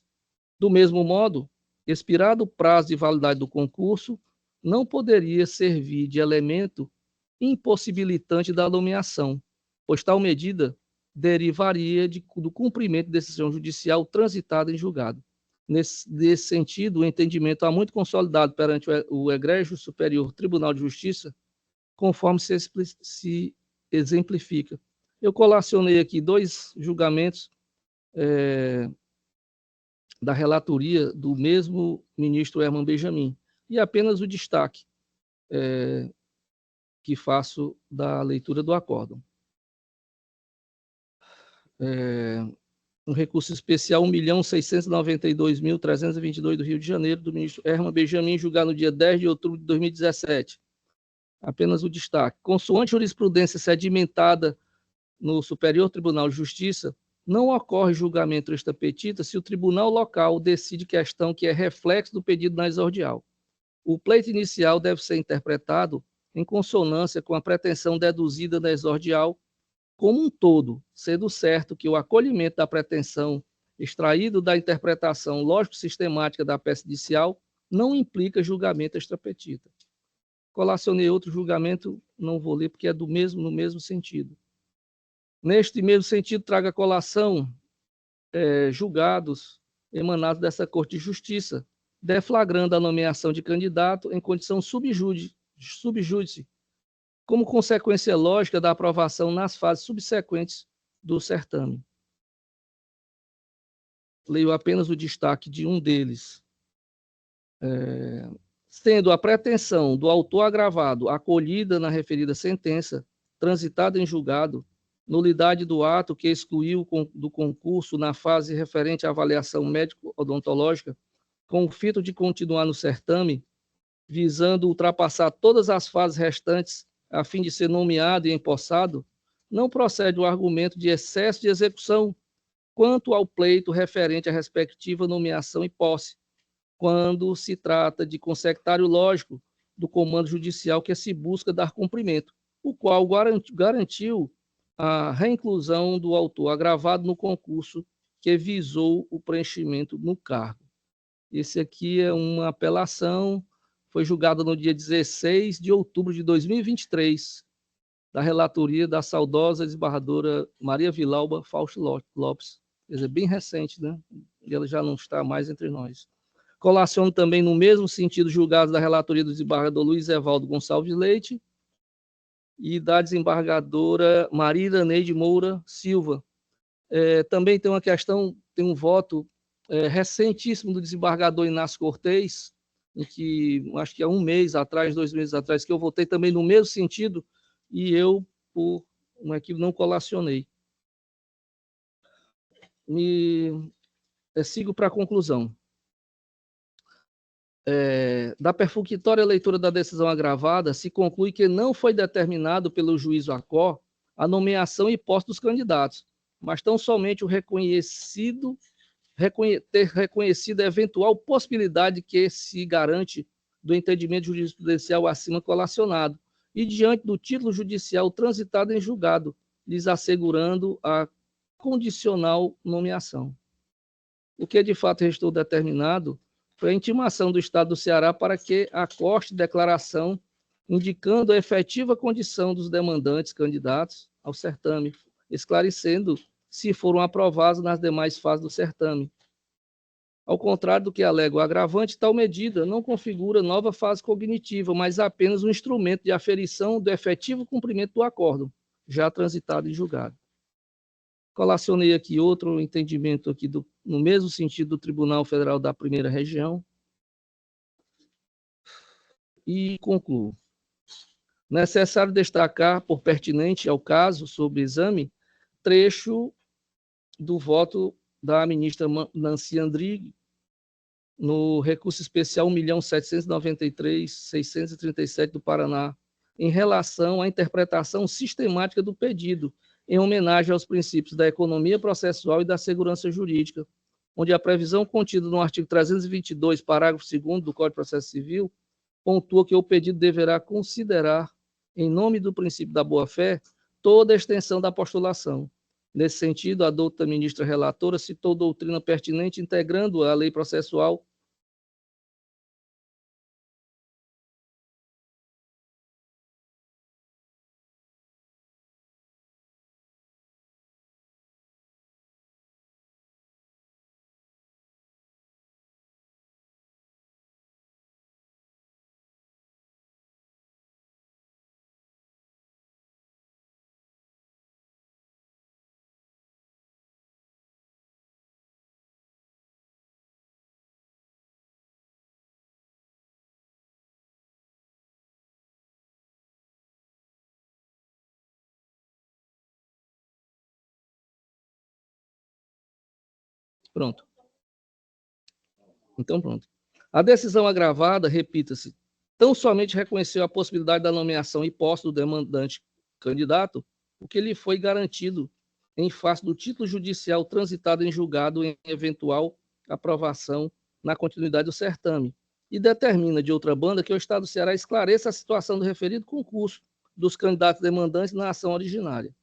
Do mesmo modo, expirado o prazo de validade do concurso, não poderia servir de elemento impossibilitante da nomeação, pois tal medida derivaria do cumprimento de decisão judicial transitada em julgado. Nesse sentido, o entendimento há muito consolidado perante o Egrégio Superior Tribunal de Justiça, conforme se exemplifica. Eu colacionei aqui dois julgamentos da relatoria do mesmo ministro Herman Benjamin, e apenas o destaque que faço da leitura do acórdão. Um recurso especial 1.692.322 do Rio de Janeiro, do ministro Herman Benjamin, julgado no dia 10 de outubro de 2017. Apenas o destaque. Consoante jurisprudência sedimentada no Superior Tribunal de Justiça, não ocorre julgamento extra petita se o tribunal local decide questão que é reflexo do pedido na exordial. O pleito inicial deve ser interpretado em consonância com a pretensão deduzida na exordial como um todo, sendo certo que o acolhimento da pretensão extraído da interpretação lógico-sistemática da peça inicial não implica julgamento extra petita. Colacionei outro julgamento, não vou ler porque é no mesmo sentido. Neste mesmo sentido, traga a colação julgados emanados dessa Corte de Justiça, deflagrando a nomeação de candidato em condição subjúdice, como consequência lógica da aprovação nas fases subsequentes do certame. Leio apenas o destaque de um deles. Sendo a pretensão do autor agravado acolhida na referida sentença, transitada em julgado, nulidade do ato que excluiu do concurso na fase referente à avaliação médico-odontológica, com o fito de continuar no certame, visando ultrapassar todas as fases restantes a fim de ser nomeado e empossado, não procede o argumento de excesso de execução quanto ao pleito referente à respectiva nomeação e posse, quando se trata de consectário lógico do comando judicial que se busca dar cumprimento, o qual garantiu a reinclusão do autor agravado no concurso que visou o preenchimento no cargo. Esse aqui é uma apelação, foi julgada no dia 16 de outubro de 2023, da relatoria da saudosa desembargadora Maria Vilauba Fausto Lopes. Quer dizer, bem recente, né? E ela já não está mais entre nós. Colaciono também no mesmo sentido julgados da relatoria do desembargador Luiz Evaldo Gonçalves Leite e da desembargadora Maria Iraneide Moura Silva. Também tem uma questão, tem um voto recentíssimo do desembargador Inácio Cortez, em que, acho que há 1 mês atrás, 2 meses atrás, que eu votei também no mesmo sentido, e eu, por um equívoco, não colacionei. Sigo para a conclusão. Da perfunctória leitura da decisão agravada, se conclui que não foi determinado pelo juízo ACO a nomeação e posse dos candidatos, mas tão somente o ter reconhecido a eventual possibilidade que se garante do entendimento jurisprudencial acima colacionado e diante do título judicial transitado em julgado, lhes assegurando a condicional nomeação. O que de fato restou determinado foi a intimação do Estado do Ceará para que acoste declaração indicando a efetiva condição dos demandantes candidatos ao certame, esclarecendo se foram aprovados nas demais fases do certame. Ao contrário do que alega o agravante, tal medida não configura nova fase cognitiva, mas apenas um instrumento de aferição do efetivo cumprimento do acórdão, já transitado e julgado. Colacionei aqui outro entendimento aqui no mesmo sentido do Tribunal Federal da Primeira Região e concluo. Necessário destacar, por pertinente ao caso sob exame, trecho do voto da ministra Nancy Andrighi no recurso especial 1.793.637 do Paraná, em relação à interpretação sistemática do pedido, em homenagem aos princípios da economia processual e da segurança jurídica, onde a previsão contida no artigo 322, parágrafo 2º do Código de Processo Civil, pontua que o pedido deverá considerar, em nome do princípio da boa-fé, toda a extensão da postulação. Nesse sentido, a douta ministra relatora citou doutrina pertinente integrando a lei processual Pronto. Então, pronto. A decisão agravada, repita-se, tão somente reconheceu a possibilidade da nomeação e posse do demandante candidato, o que lhe foi garantido em face do título judicial transitado em julgado em eventual aprovação na continuidade do certame, e determina, de outra banda, que o Estado do Ceará esclareça a situação do referido concurso dos candidatos demandantes na ação originária.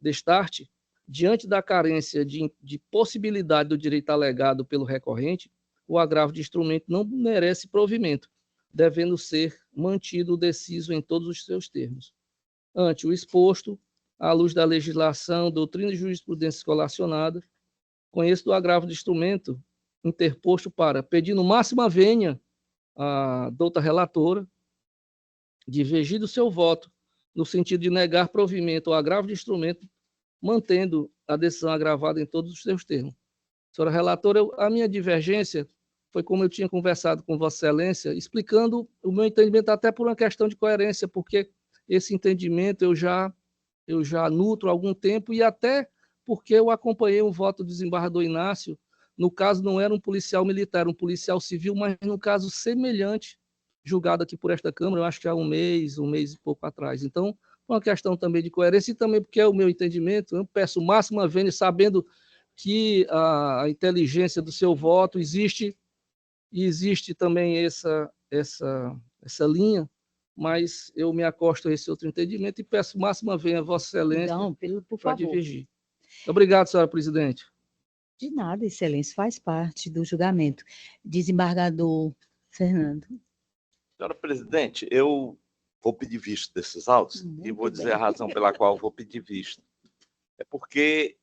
Destarte, diante da carência de possibilidade do direito alegado pelo recorrente, o agravo de instrumento não merece provimento, devendo ser mantido o deciso em todos os seus termos. Ante o exposto, à luz da legislação, doutrina e jurisprudência colacionada, conheço do agravo de instrumento interposto para, pedindo máxima vênia à douta relatora, divergir do seu voto, no sentido de negar provimento ao agravo de instrumento, mantendo a decisão agravada em todos os seus termos. Senhora relatora, a minha divergência foi como eu tinha conversado com Vossa Excelência, explicando o meu entendimento até por uma questão de coerência, porque esse entendimento eu já nutro há algum tempo e até porque eu acompanhei o voto do desembargador Inácio, no caso não era um policial militar, um policial civil, mas num caso semelhante, julgado aqui por esta Câmara, eu acho que há um mês e pouco atrás. Então, uma questão também de coerência e também porque é o meu entendimento, eu peço máxima vênia, sabendo que a inteligência do seu voto existe E existe também essa linha, mas eu me acosto a esse outro entendimento e peço máxima venha a Vossa Excelência
Não, por
para
favor.
divergir. Obrigado, senhora presidente.
De nada, Excelência, faz parte do julgamento. Desembargador Fernando.
Senhora presidente, eu vou pedir vista desses autos e vou dizer a razão pela qual eu vou pedir vista. É porque,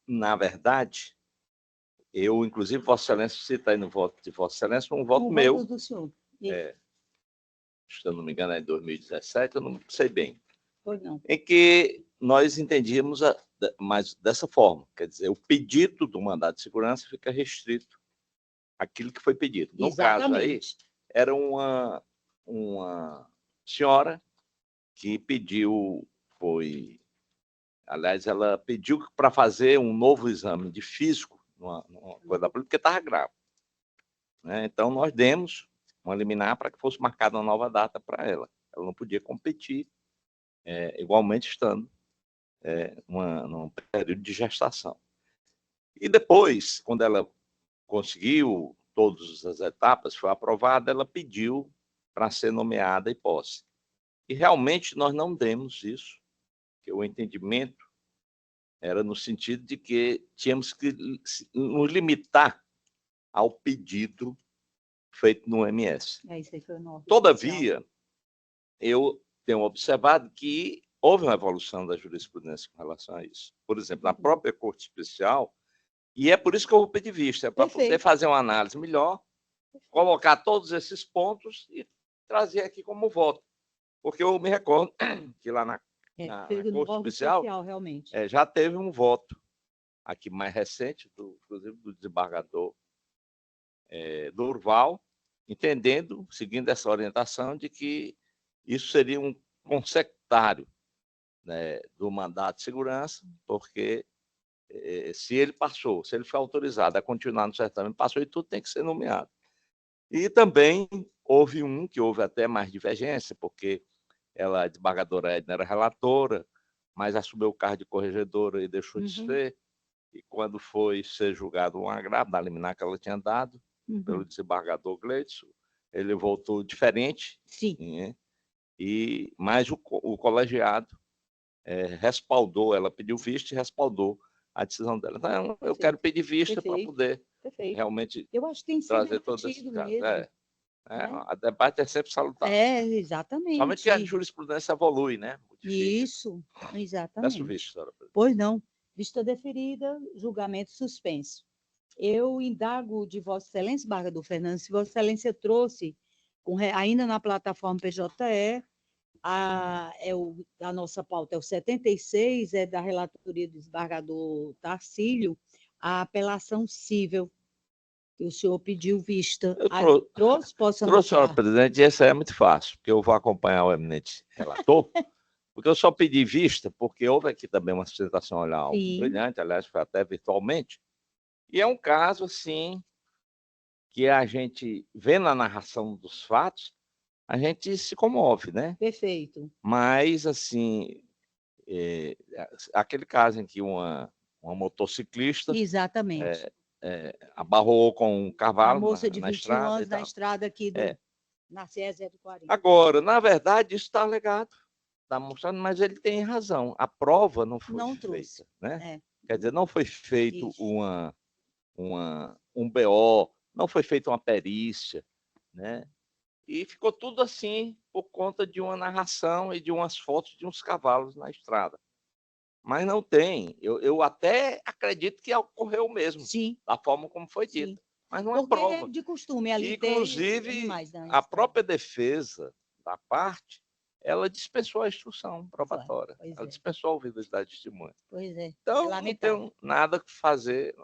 na verdade, eu, inclusive, Vossa Excelência cita aí no voto de Vossa Excelência um voto meu.
Voto do senhor.
Se eu não me engano, é em 2017, eu não sei bem.
Pois não.
Em que nós entendíamos mas dessa forma, quer dizer, o pedido do mandado de segurança fica restrito àquilo que foi pedido. No caso aí, era uma senhora que pediu, aliás, ela pediu para fazer um novo exame de físico, numa coisa da polícia, porque estava grave. Né? Então, nós demos uma liminar para que fosse marcada uma nova data para ela. Ela não podia competir, igualmente estando num período de gestação. E depois, quando ela conseguiu todas as etapas, foi aprovada, ela pediu para ser nomeada e posse. E realmente nós não demos isso, que o entendimento era no sentido de que tínhamos que nos limitar ao pedido feito no MS.
Isso aí foi o nosso.
Todavia, eu tenho observado que houve uma evolução da jurisprudência com relação a isso. Por exemplo, na própria Corte Especial, e é por isso que eu vou pedir vista, é para poder fazer uma análise melhor, colocar todos esses pontos e trazer aqui como voto. Porque eu me recordo que lá na Corte Especial
realmente.
Já teve um voto aqui mais recente, inclusive do desembargador Durval, entendendo, seguindo essa orientação, de que isso seria um consecutário, né, do mandato de segurança, porque se ele passou, se ele foi autorizado a continuar no certame, passou e tudo tem que ser nomeado. E também houve que houve até mais divergência, porque a desembargadora Edna era relatora, mas assumiu o cargo de corregedora e deixou de ser. E quando foi ser julgado um agravo da liminar que ela tinha dado pelo desembargador Gleidson, ele voltou diferente.
Sim.
Né? Mas o colegiado respaldou, ela pediu vista e respaldou a decisão dela. Então, eu quero pedir vista para poder realmente
eu acho que tem
trazer todos esses casos.
Mesmo.
A debate é sempre salutar.
Exatamente.
Somente que a jurisprudência evolui, né?
Isso, exatamente.
Peço vista, senhora presidente.
Pois não. Vista deferida, julgamento suspenso. Eu indago de Vossa Excelência, desembargador Fernando, se Vossa Excelência trouxe, ainda na plataforma PJE, a nossa pauta é o 76, é da relatoria do desembargador Tarcílio, a apelação cível, que o senhor pediu vista.
Trouxe, senhora presidente, e essa é muito fácil, porque eu vou acompanhar o eminente relator, porque eu só pedi vista, porque houve aqui também uma sustentação oral brilhante, aliás, foi até virtualmente, e é um caso, assim, que a gente vê na narração dos fatos, a gente se comove, né?
Perfeito.
Mas, assim, aquele caso em que uma motociclista
exatamente
abarrou com um cavalo
a moça de 21
estrada
anos na estrada aqui na CE 040.
Agora, na verdade, isso está alegado, está mostrando, mas ele tem razão. A prova não foi feita, né? Quer dizer, não foi feito um BO, não foi feita uma perícia, né? E ficou tudo assim por conta de uma narração e de umas fotos de uns cavalos na estrada. Mas não tem. Eu até acredito que ocorreu mesmo, da forma como foi dito. Mas não é prova.
É de costume ali.
Inclusive, a própria defesa da parte, ela dispensou a instrução probatória. Ela dispensou a ouvido da testemunha.
Pois é.
Então, não tenho nada que fazer,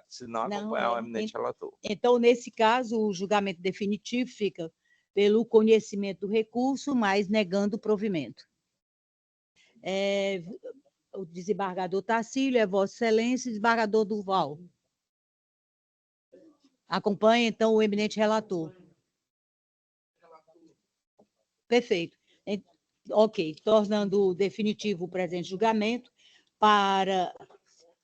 senão acompanhar o eminente relator.
Então, nesse caso, o julgamento definitivo fica pelo conhecimento do recurso, mas negando o provimento. O desembargador Tarcílio, é Vossa Excelência, desembargador Durval. Acompanha, então, o eminente relator. Perfeito. Ok, tornando definitivo o presente julgamento para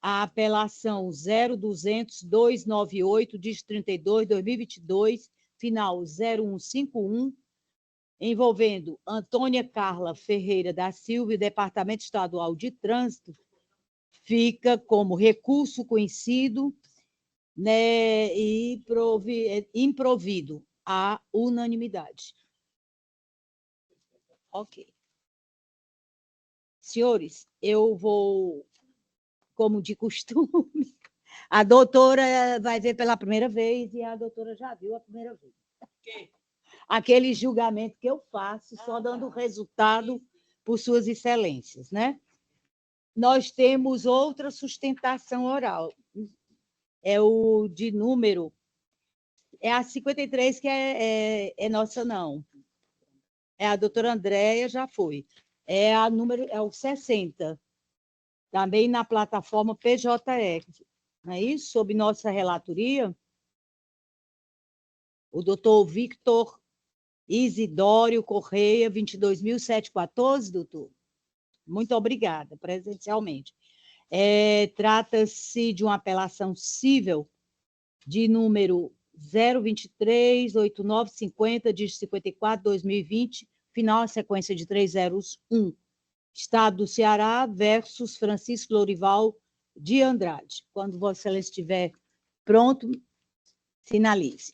a apelação 0200-298, dígito 32, 2022, final 0151, envolvendo Antônia Carla Ferreira da Silva e Departamento Estadual de Trânsito, fica como recurso conhecido, né, e improvido à unanimidade. Ok. Senhores, eu vou, como de costume, a doutora vai ver pela primeira vez e a doutora já viu a primeira vez. Aquele julgamento que eu faço, só dando resultado por suas excelências, né? Nós temos outra sustentação oral. É o de número... É a 53 que é nossa, não. É a doutora Andréia, já foi. É o 60, também na plataforma PJE. Não é isso? Sob nossa relatoria, o doutor Victor Isidório Correia, 22.714, doutor. Muito obrigada, presencialmente. Trata-se de uma apelação cível de número 023-8950, dígito 54, 2020, final, sequência de 301. Estado do Ceará versus Francisco Lourival de Andrade. Quando Vossa Excelência estiver pronto, sinalize.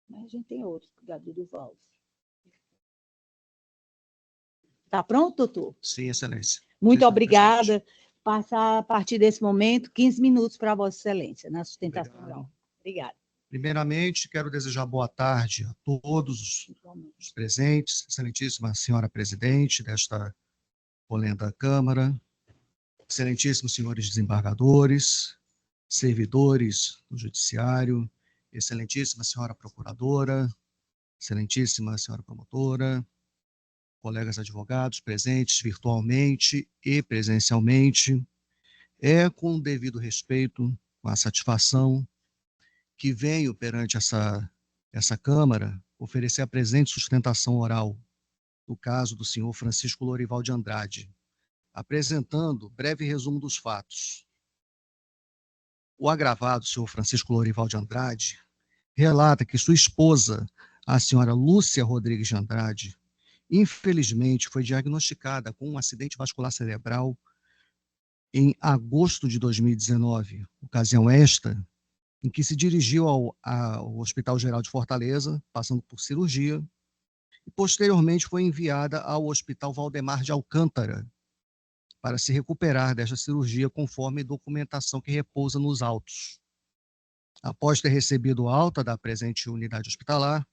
Mas a gente tem outro, Gadu Duval. Está pronto, doutor?
Sim, Excelência.
Muito obrigada. Passar, a partir desse momento, 15 minutos para Vossa Excelência, na sustentação oral. Obrigada.
Primeiramente, quero desejar boa tarde a todos os presentes, excelentíssima senhora presidente desta polenta Câmara, excelentíssimos senhores desembargadores, servidores do Judiciário, excelentíssima senhora procuradora, excelentíssima senhora promotora, colegas advogados presentes virtualmente e presencialmente. É com o devido respeito, com a satisfação, que venho perante essa Câmara oferecer a presente sustentação oral do caso do senhor Francisco Lourival de Andrade, apresentando breve resumo dos fatos. O agravado, senhor Francisco Lourival de Andrade, relata que sua esposa, a senhora Lúcia Rodrigues de Andrade, infelizmente foi diagnosticada com um acidente vascular cerebral em agosto de 2019, ocasião esta em que se dirigiu ao Hospital Geral de Fortaleza, passando por cirurgia, e posteriormente foi enviada ao Hospital Valdemar de Alcântara para se recuperar desta cirurgia conforme documentação que repousa nos autos. Após ter recebido alta da presente unidade hospitalar,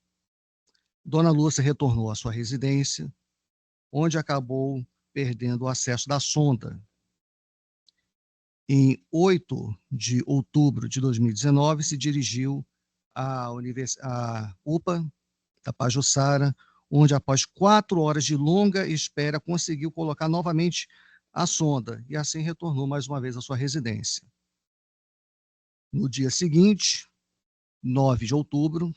Dona Lúcia retornou à sua residência, onde acabou perdendo o acesso da sonda. Em 8 de outubro de 2019, se dirigiu à UPA da Pajuçara, onde, após 4 horas de longa espera, conseguiu colocar novamente a sonda e assim retornou mais uma vez à sua residência. No dia seguinte, 9 de outubro,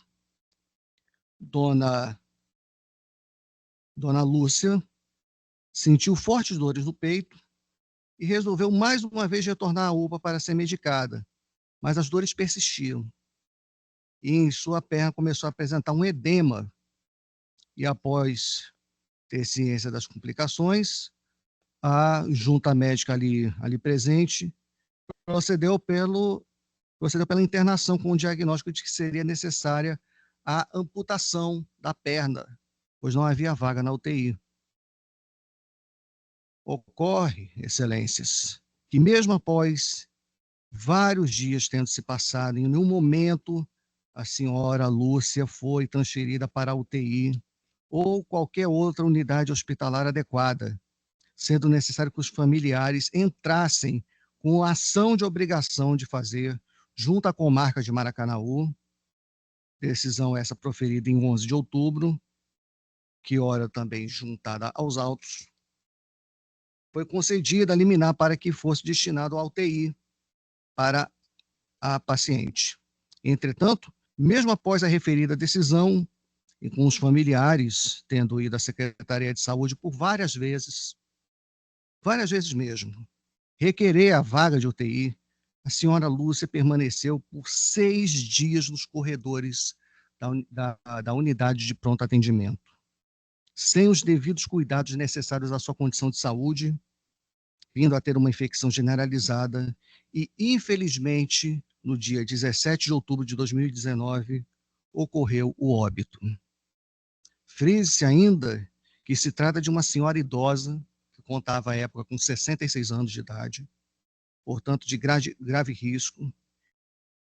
Dona Lúcia sentiu fortes dores no peito e resolveu mais uma vez retornar à UPA para ser medicada, mas as dores persistiam. E em sua perna começou a apresentar um edema. E após ter ciência das complicações, a junta médica ali presente procedeu pela internação com o diagnóstico de que seria necessária a amputação da perna, pois não havia vaga na UTI. Ocorre, excelências, que mesmo após vários dias tendo se passado, em nenhum momento a senhora Lúcia foi transferida para a UTI ou qualquer outra unidade hospitalar adequada, sendo necessário que os familiares entrassem com a ação de obrigação de fazer, junto à comarca de Maracanaú, decisão essa proferida em 11 de outubro, que ora também juntada aos autos, foi concedida a liminar para que fosse destinado à UTI para a paciente. Entretanto, mesmo após a referida decisão, e com os familiares tendo ido à Secretaria de Saúde por várias vezes mesmo, requerer a vaga de UTI, a senhora Lúcia permaneceu por 6 dias nos corredores da unidade de pronto atendimento, sem os devidos cuidados necessários à sua condição de saúde, vindo a ter uma infecção generalizada e, infelizmente, no dia 17 de outubro de 2019, ocorreu o óbito. Frise-se ainda que se trata de uma senhora idosa, que contava à época com 66 anos de idade, portanto de grave risco,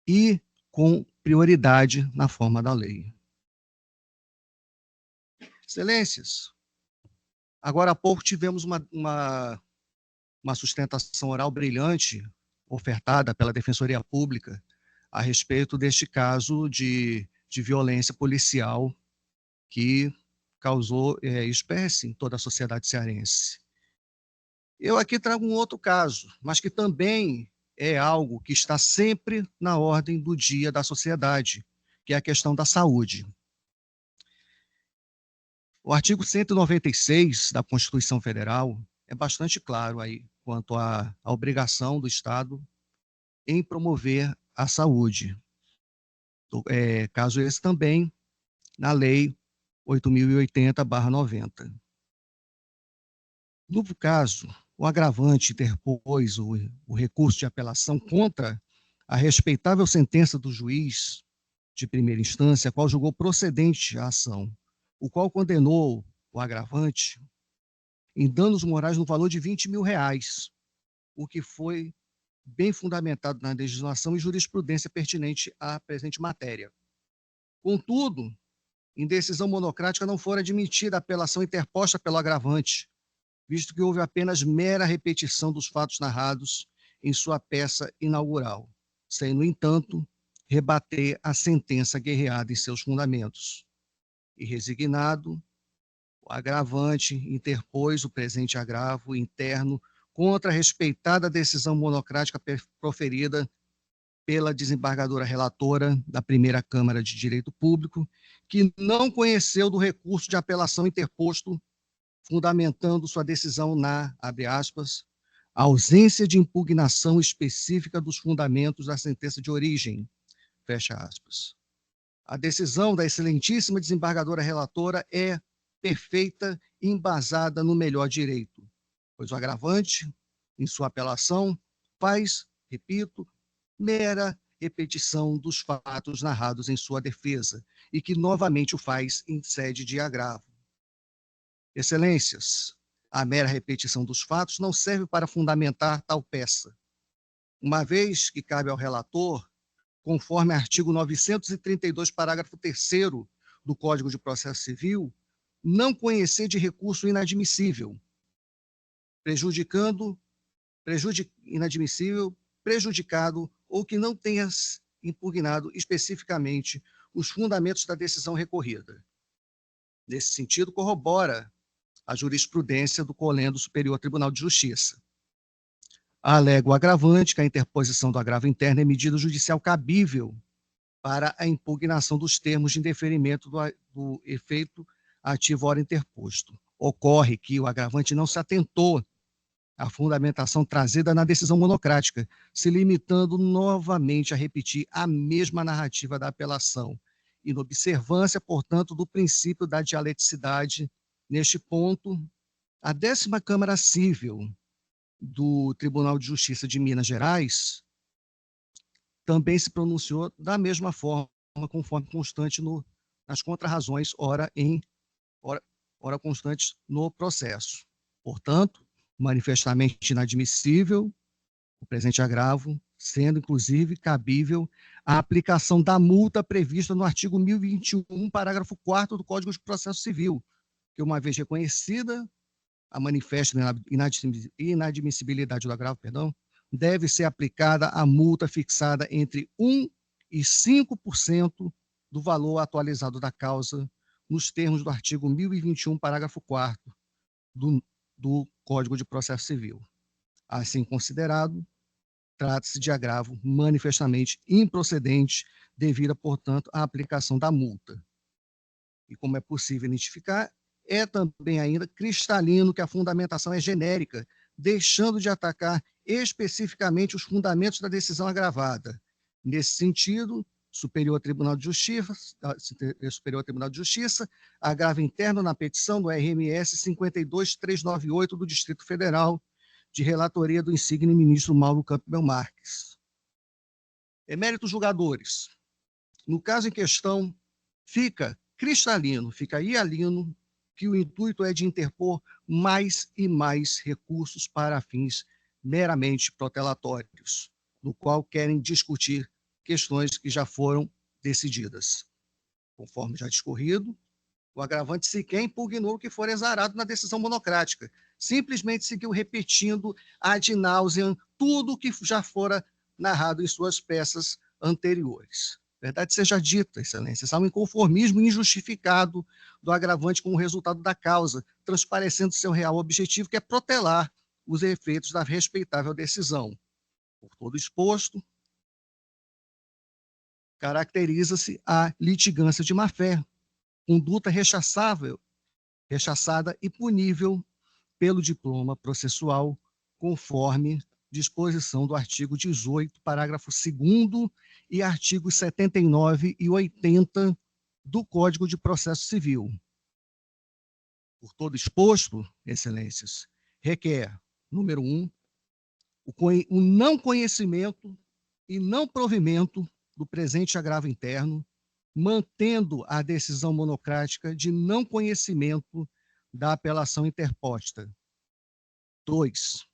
e com prioridade na forma da lei. Excelências, agora há pouco tivemos uma sustentação oral brilhante ofertada pela Defensoria Pública a respeito deste caso de violência policial que causou espécie em toda a sociedade cearense. Eu aqui trago um outro caso, mas que também é algo que está sempre na ordem do dia da sociedade, que é a questão da saúde. O artigo 196 da Constituição Federal é bastante claro aí quanto à obrigação do Estado em promover a saúde. Caso esse também na Lei 8.080/90. No caso, o agravante interpôs o recurso de apelação contra a respeitável sentença do juiz de primeira instância, a qual julgou procedente a ação, o qual condenou o agravante em danos morais no valor de R$20 mil, o que foi bem fundamentado na legislação e jurisprudência pertinente à presente matéria. Contudo, em decisão monocrática não fora admitida a apelação interposta pelo agravante, visto que houve apenas mera repetição dos fatos narrados em sua peça inaugural, sem, no entanto, rebater a sentença guerreada em seus fundamentos. E resignado, o agravante interpôs o presente agravo interno contra a respeitada decisão monocrática proferida pela desembargadora relatora da primeira Câmara de Direito Público, que não conheceu do recurso de apelação interposto, fundamentando sua decisão na, abre aspas, ausência de impugnação específica dos fundamentos da sentença de origem, fecha aspas. A decisão da excelentíssima desembargadora relatora é perfeita e embasada no melhor direito, pois o agravante, em sua apelação, faz, repito, mera repetição dos fatos narrados em sua defesa, e que novamente o faz em sede de agravo. Excelências, a mera repetição dos fatos não serve para fundamentar tal peça, uma vez que cabe ao relator, conforme artigo 932, parágrafo 3º do Código de Processo Civil, não conhecer de recurso inadmissível, prejudicado ou que não tenha impugnado especificamente os fundamentos da decisão recorrida. Nesse sentido, corrobora a jurisprudência do Colendo Superior Tribunal de Justiça. Alega o agravante que a interposição do agravo interno é medida judicial cabível para a impugnação dos termos de indeferimento do efeito ativo ora interposto. Ocorre que o agravante não se atentou à fundamentação trazida na decisão monocrática, se limitando novamente a repetir a mesma narrativa da apelação, inobservância, portanto, do princípio da dialeticidade. Neste ponto, a 10ª Câmara Cível do Tribunal de Justiça de Minas Gerais também se pronunciou da mesma forma, conforme constante nas contrarrazões, ora constantes no processo. Portanto, manifestamente inadmissível o presente agravo, sendo, inclusive, cabível a aplicação da multa prevista no artigo 1021, parágrafo 4º do Código de Processo Civil, que, uma vez reconhecida a manifesta inadmissibilidade do agravo, deve ser aplicada a multa fixada entre 1% e 5% do valor atualizado da causa, nos termos do artigo 1021, parágrafo 4º do Código de Processo Civil. Assim considerado, trata-se de agravo manifestamente improcedente, devido, portanto, à aplicação da multa. E como é possível identificar, é também ainda cristalino que a fundamentação é genérica, deixando de atacar especificamente os fundamentos da decisão agravada. Nesse sentido, Superior Tribunal de Justiça, agravo interno na petição do RMS 52398 do Distrito Federal, de relatoria do insigne ministro Mauro Campbell Marques. Eméritos julgadores, no caso em questão, fica cristalino, fica hialino, que o intuito é de interpor mais e mais recursos para fins meramente protelatórios, no qual querem discutir questões que já foram decididas. Conforme já discorrido, o agravante sequer impugnou o que for exarado na decisão monocrática, simplesmente seguiu repetindo ad nauseam tudo o que já fora narrado em suas peças anteriores. Verdade seja dita, excelências, há um inconformismo injustificado do agravante com o resultado da causa, transparecendo seu real objetivo, que é protelar os efeitos da respeitável decisão. Por todo exposto, caracteriza-se a litigância de má-fé, conduta rechaçada e punível pelo diploma processual, conforme disposição do artigo 18, parágrafo 2º e artigos 79 e 80 do Código de Processo Civil. Por todo exposto, excelências, requer, número 1, o não conhecimento e não provimento do presente agravo interno, mantendo a decisão monocrática de não conhecimento da apelação interposta. 2,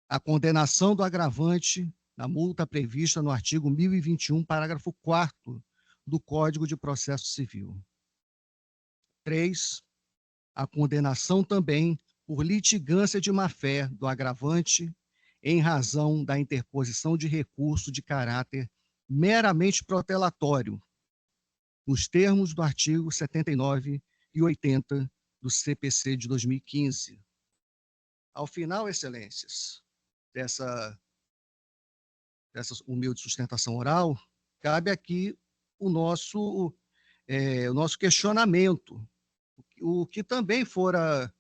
a condenação do agravante na multa prevista no artigo 1021, parágrafo 4º do Código de Processo Civil. 3, a condenação também por litigância de má-fé do agravante em razão da interposição de recurso de caráter meramente protelatório, nos termos do artigo 79 e 80 do CPC de 2015. Ao final, excelências, dessa humilde sustentação oral, cabe aqui o nosso questionamento, o que também fora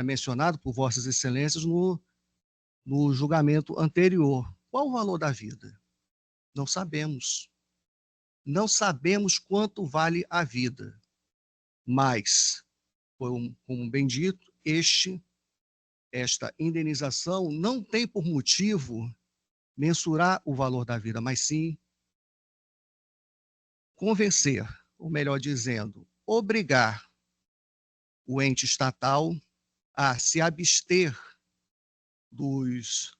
mencionado por vossas excelências no julgamento anterior. Qual o valor da vida? Não sabemos. Não sabemos quanto vale a vida, mas, como bem dito, esta indenização não tem por motivo mensurar o valor da vida, mas sim convencer, ou melhor dizendo, obrigar o ente estatal a se abster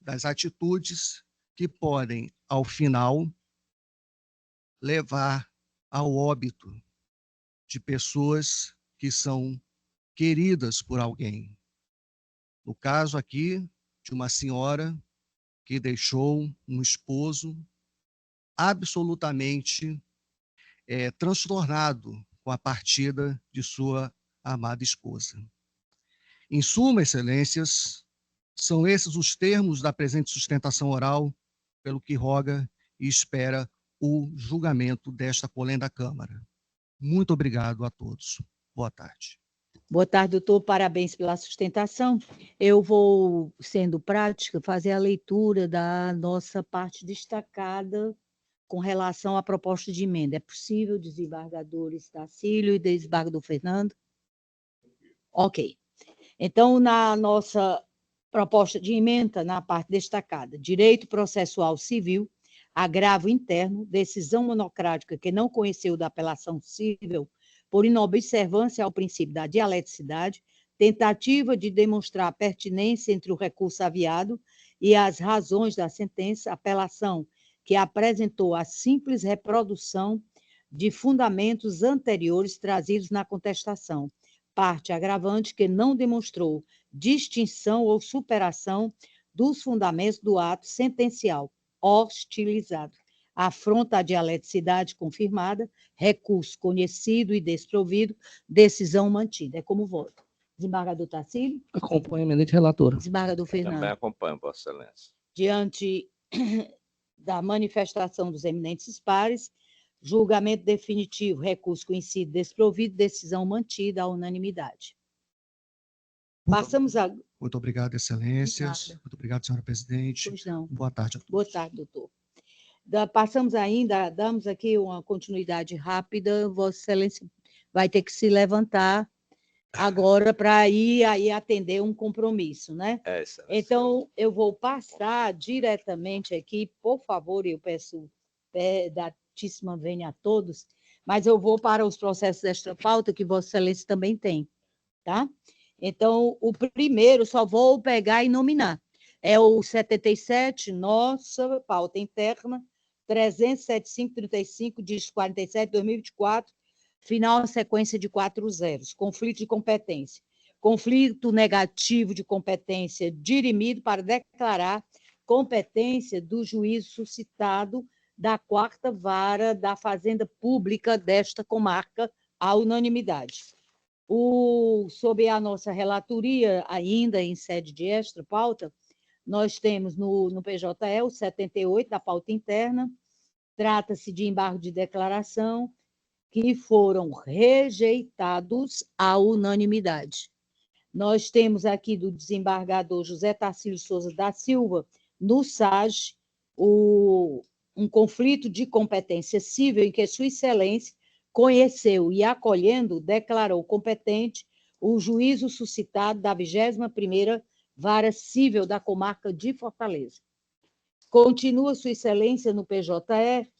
das atitudes que podem, ao final, levar ao óbito de pessoas que são queridas por alguém. No caso aqui, de uma senhora que deixou um esposo absolutamente transtornado com a partida de sua amada esposa. Em suma, excelências, são esses os termos da presente sustentação oral, pelo que roga e espera o julgamento desta polenda Câmara. Muito obrigado a todos. Boa tarde.
Boa tarde, doutor. Parabéns pela sustentação. Eu vou, sendo prática, fazer a leitura da nossa parte destacada com relação à proposta de emenda. É possível, desembargadores Tacílio e desembargador Fernando? Ok. Então, na nossa proposta de emenda, na parte destacada, direito processual civil, agravo interno, decisão monocrática que não conheceu da apelação civil por inobservância ao princípio da dialeticidade, tentativa de demonstrar a pertinência entre o recurso aviado e as razões da sentença, apelação que apresentou a simples reprodução de fundamentos anteriores trazidos na contestação, parte agravante que não demonstrou distinção ou superação dos fundamentos do ato sentencial hostilizado, afronta à dialeticidade confirmada, recurso conhecido e desprovido, decisão mantida. É como voto. Desembargador Tacílio?
Acompanho a eminente relatora.
Desembargador Fernando?
Também acompanho, Vossa Excelência.
diante da manifestação dos eminentes pares, julgamento definitivo, recurso conhecido desprovido, decisão mantida à unanimidade. Passamos a...
Muito obrigado, excelências.
Obrigada.
Muito obrigado, senhora presidente.
Pois não.
Boa tarde a todos.
Boa tarde, doutor. Passamos ainda, damos aqui uma continuidade rápida, Vossa Excelência vai ter que se levantar agora para ir aí atender um compromisso, né?
Excelência.
Então, eu vou passar diretamente aqui, por favor, eu peço datíssima vênia a todos, mas eu vou para os processos extra pauta que Vossa Excelência também tem, tá? Então, o primeiro, só vou pegar e nominar. É o 77, nossa pauta interna, 375-35, diz 47, 2024, final sequência de 4 zeros. Conflito de competência. Conflito negativo de competência dirimido para declarar competência do juízo suscitado da 4ª Vara da Fazenda Pública desta comarca, à unanimidade. Sob a nossa relatoria, ainda em sede de extra pauta, nós temos no PJE o 78 da pauta interna, trata-se de embargo de declaração, que foram rejeitados à unanimidade. Nós temos aqui do desembargador José Tarcísio Souza da Silva, no SAG, um conflito de competência civil em que Sua Excelência conheceu e, acolhendo, declarou competente o juízo suscitado da 21ª Vara Cível da Comarca de Fortaleza. Continua Sua Excelência no PJE,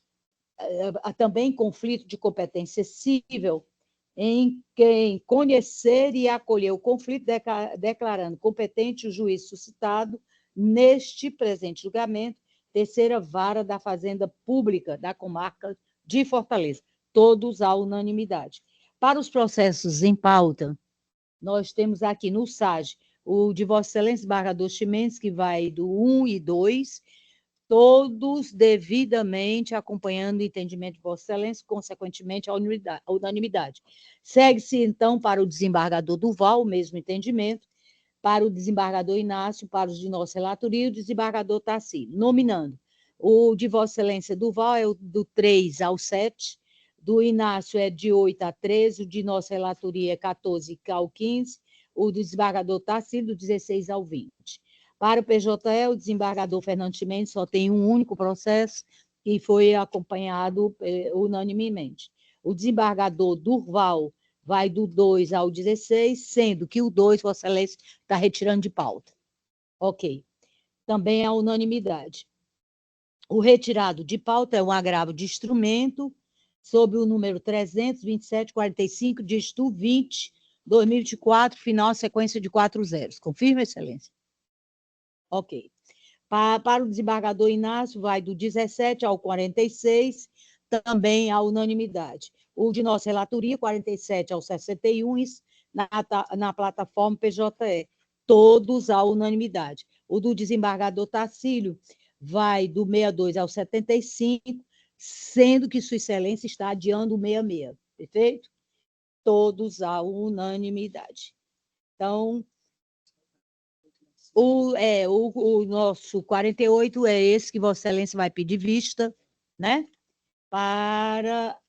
também conflito de competência civil, em quem conhecer e acolher o conflito, declarando competente o juiz suscitado neste presente julgamento, 3ª Vara da Fazenda Pública da Comarca de Fortaleza, todos à unanimidade. Para os processos em pauta, nós temos aqui no SAG o de Vossa Excelência Desembargador Ximenes, que vai do 1 e 2, todos devidamente acompanhando o entendimento de Vossa Excelência, consequentemente, a unanimidade. Segue-se, então, para o desembargador Duval, o mesmo entendimento, para o desembargador Inácio, para os de nossa relatoria, e o desembargador Tarcísio, nominando. O de Vossa Excelência Duval é o do 3 ao 7, do Inácio é de 8 a 13, o de nossa relatoria é 14 ao 15, o do desembargador Tarcísio, do 16 ao 20. Para o PJE, o desembargador Fernando Ximenes só tem um único processo e foi acompanhado unanimemente. O desembargador Durval vai do 2 ao 16, sendo que o 2, Vossa Excelência, está retirando de pauta. Ok. Também é unanimidade. O retirado de pauta é um agravo de instrumento sob o número 32745, dígito 20, 2024, final sequência de 4 zeros. Confirma, Excelência? Ok. Para o desembargador Inácio, vai do 17 ao 46, também à unanimidade. O de nossa relatoria, 47 ao 61, na plataforma PJE, todos à unanimidade. O do desembargador Tarcísio vai do 62 ao 75, sendo que Sua Excelência está adiando o 66, perfeito? Todos à unanimidade. Então, o nosso 48 é esse que Vossa Excelência vai pedir vista, né? Para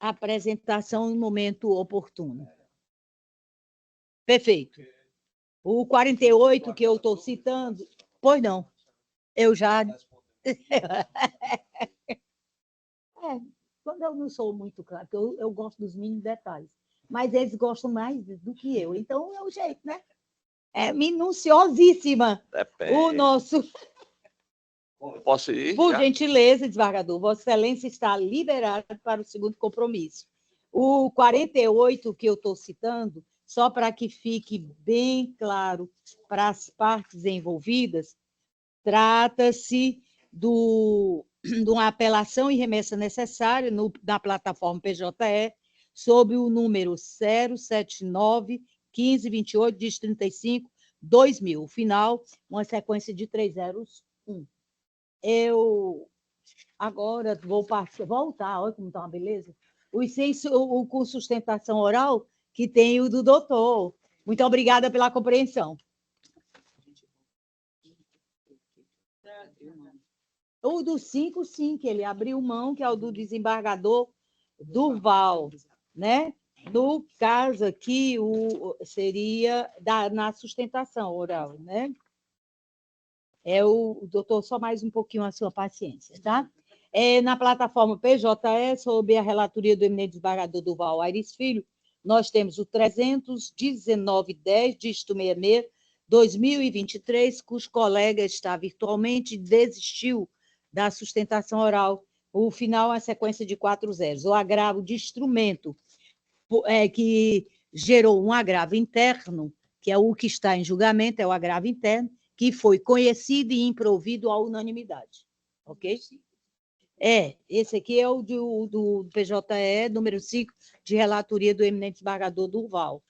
apresentação em momento oportuno. Perfeito. O 48 que eu estou citando, pois não, eu já... quando eu não sou muito claro, eu gosto dos mínimos detalhes, mas eles gostam mais do que eu, então é o jeito, né? É minuciosíssima.
Depende.
O nosso...
Posso ir?
Por
já?
gentileza, desembargador, Vossa Excelência está liberado para o segundo compromisso. O 48 que eu estou citando, só para que fique bem claro para as partes envolvidas, trata-se de uma apelação e remessa necessária na plataforma PJE sob o número 079-1528, diz 35, 2000. O final, uma sequência de 3 zeros, 1. Eu agora vou voltar, olha como está uma beleza. O com sustentação oral, que tem o do doutor. Muito obrigada pela compreensão. O do 5, sim, que ele abriu mão, que é o do desembargador Durval, né? No caso aqui, seria na sustentação oral, né? Doutor, só mais um pouquinho a sua paciência, tá? Na plataforma PJE, sob a relatoria do eminente desembargador Durval Aires Filho, nós temos o 31910, dígito 66, 2023, cujo colega está virtualmente e desistiu da sustentação oral. O final é a sequência de 4 zeros. O agravo de instrumento que gerou um agravo interno, que é o que está em julgamento, é o agravo interno, que foi conhecido e improvido à unanimidade. Ok? Esse aqui é o do PJE, número 5, de relatoria do eminente desembargador Durval.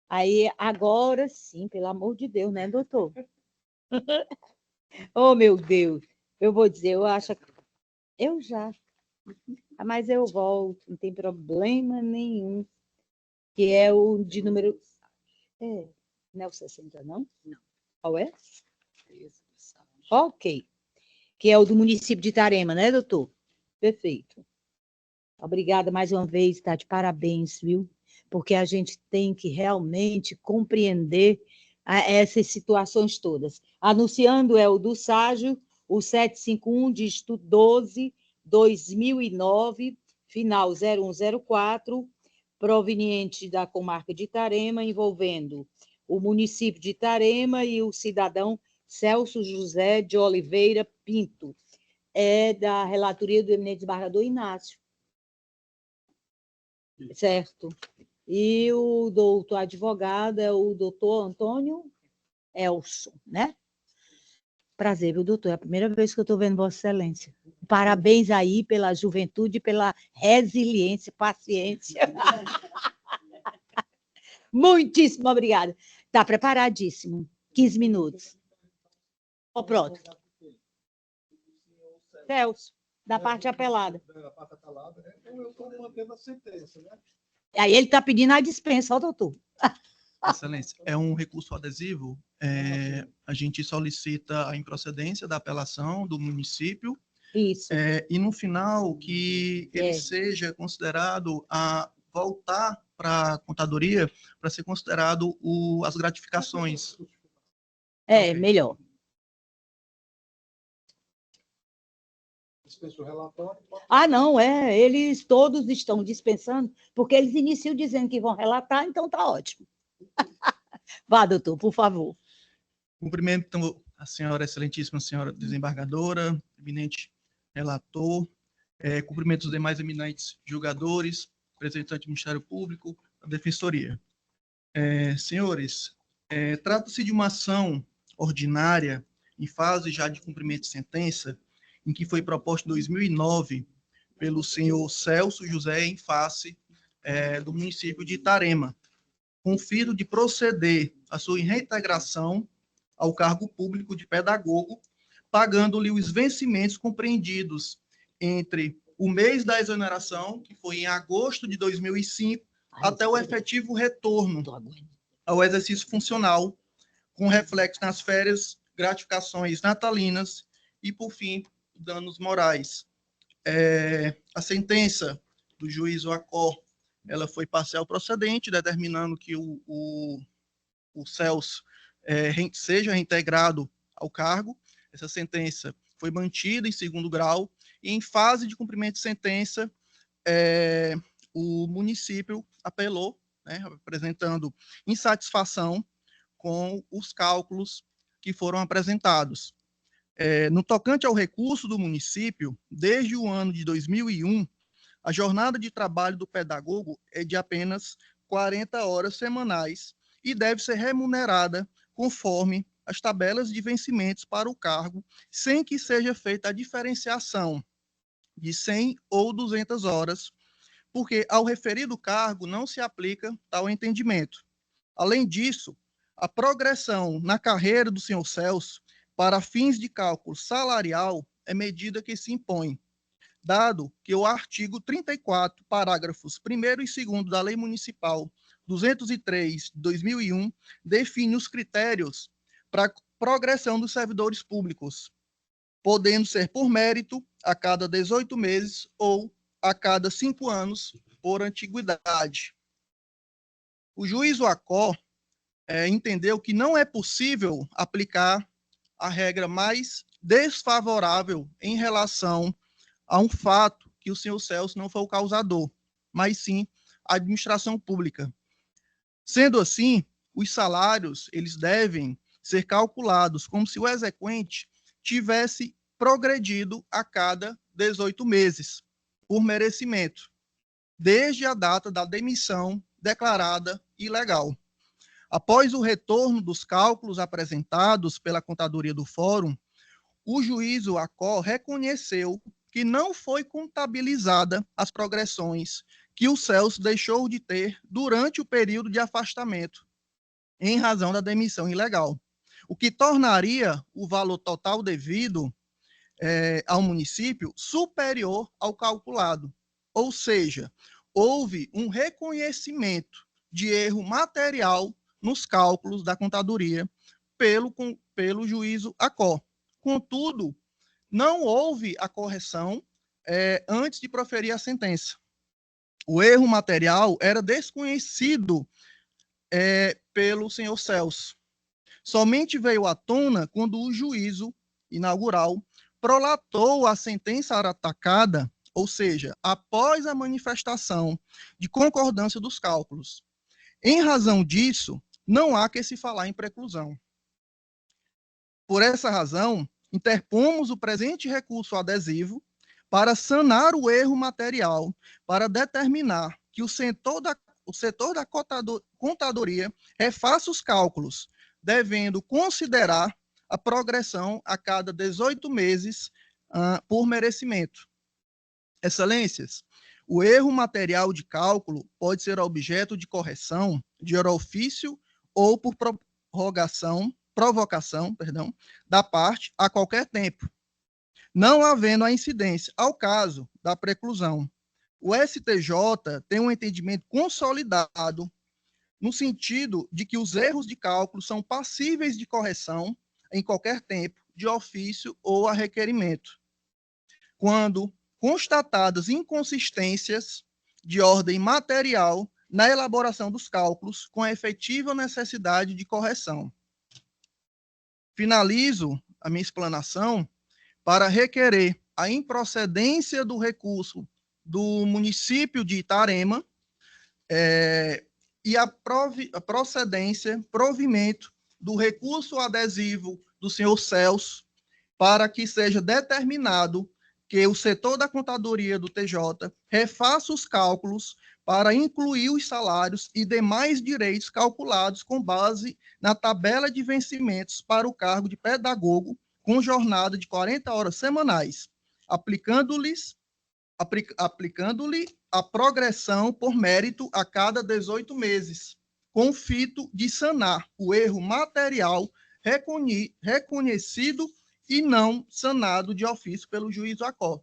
Aí, agora sim, pelo amor de Deus, né, doutor? Oh, meu Deus. Eu vou dizer, eu acho que... Eu já. Mas eu volto, não tem problema nenhum. Que é o de número... Não é o 60, não? Não. Qual é? Ok. Que é o do município de Itarema, né, doutor? Perfeito. Obrigada mais uma vez, está de parabéns, viu? Porque a gente tem que realmente compreender essas situações todas. Anunciando é o do Ságio, o 751, dígito 12, 2009, final 0104, proveniente da comarca de Itarema, envolvendo o município de Itarema e o cidadão Celso José de Oliveira Pinto, da relatoria do eminente desembargador Inácio. Certo. E o doutor advogado é o doutor Antônio Elson, né? Prazer, viu, doutor? É a primeira vez que eu estou vendo Vossa Excelência. Parabéns aí pela juventude, pela resiliência, paciência. Muitíssimo obrigada. Está preparadíssimo. 15 minutos. Pronto. Celso, da parte apelada.
Da parte apelada, né? Então, eu estou mantendo a sentença, né?
Aí ele está pedindo a dispensa, ó, doutor.
Excelência, é um recurso adesivo. A gente solicita a improcedência da apelação do município.
Isso.
E no final que ele seja considerado a voltar para a contadoria para ser considerado as gratificações.
Okay. Melhor.
Dispensa o relatório.
Não, eles todos estão dispensando, porque eles iniciam dizendo que vão relatar, então está ótimo. Vá, doutor, por favor.
Cumprimento a senhora, excelentíssima senhora desembargadora, eminente relator, cumprimento os demais eminentes julgadores, representante do Ministério Público, a Defensoria. Senhores, trata-se de uma ação ordinária em fase já de cumprimento de sentença, em que foi proposta em 2009 pelo senhor Celso José em face do município de Itarema, com o fim de proceder à sua reintegração ao cargo público de pedagogo, pagando-lhe os vencimentos compreendidos entre o mês da exoneração, que foi em agosto de 2005, até o efetivo retorno ao exercício funcional, com reflexo nas férias, gratificações natalinas e, por fim, danos morais. A sentença do juízo Acor, ela foi parcial procedente, determinando que o Celso seja reintegrado ao cargo. Essa sentença foi mantida em segundo grau e, em fase de cumprimento de sentença, o município apelou, né, apresentando insatisfação com os cálculos que foram apresentados. No tocante ao recurso do município, desde o ano de 2001, a jornada de trabalho do pedagogo é de apenas 40 horas semanais e deve ser remunerada conforme as tabelas de vencimentos para o cargo, sem que seja feita a diferenciação de 100 ou 200 horas, porque ao referido cargo não se aplica tal entendimento. Além disso, a progressão na carreira do senhor Celso para fins de cálculo salarial é medida que se impõe, dado que o artigo 34, parágrafos 1º e 2º da Lei Municipal 203 de 2001 define os critérios para a progressão dos servidores públicos. podendo ser por mérito a cada 18 meses ou a cada 5 anos por antiguidade. O juiz Acó entendeu que não é possível aplicar a regra mais desfavorável em relação a um fato que o senhor Celso não foi o causador, mas sim a administração pública. Sendo assim, os salários eles devem ser calculados como se o exequente tivesse progredido a cada 18 meses, por merecimento, desde a data da demissão declarada ilegal. Após o retorno dos cálculos apresentados pela contadoria do Fórum, o juízo Acó reconheceu que não foi contabilizada as progressões que o Celso deixou de ter durante o período de afastamento, em razão da demissão ilegal, o que tornaria o valor total devido ao município superior ao calculado. Ou seja, houve um reconhecimento de erro material nos cálculos da contadoria pelo juízo Acó. Contudo, não houve a correção antes de proferir a sentença. O erro material era desconhecido pelo senhor Celso. Somente veio à tona quando o juízo inaugural prolatou a sentença atacada, ou seja, após a manifestação de concordância dos cálculos. Em razão disso, não há que se falar em preclusão. Por essa razão, interpomos o presente recurso adesivo para sanar o erro material, para determinar que o setor da contadoria refaça os cálculos, devendo considerar a progressão a cada 18 meses por merecimento. Excelências, o erro material de cálculo pode ser objeto de correção de ofício ou por provocação, da parte a qualquer tempo, não havendo a incidência ao caso da preclusão. O STJ tem um entendimento consolidado no sentido de que os erros de cálculo são passíveis de correção em qualquer tempo, de ofício ou a requerimento, quando constatadas inconsistências de ordem material na elaboração dos cálculos com a efetiva necessidade de correção. Finalizo a minha explanação para requerer a improcedência do recurso do município de Itarema e a provimento do recurso adesivo do senhor Celso, para que seja determinado que o setor da contadoria do TJ refaça os cálculos para incluir os salários e demais direitos calculados com base na tabela de vencimentos para o cargo de pedagogo com jornada de 40 horas semanais, aplicando-lhe a progressão por mérito a cada 18 meses, com o fito de sanar o erro material reconhecido e não sanado de ofício pelo juízo Acó.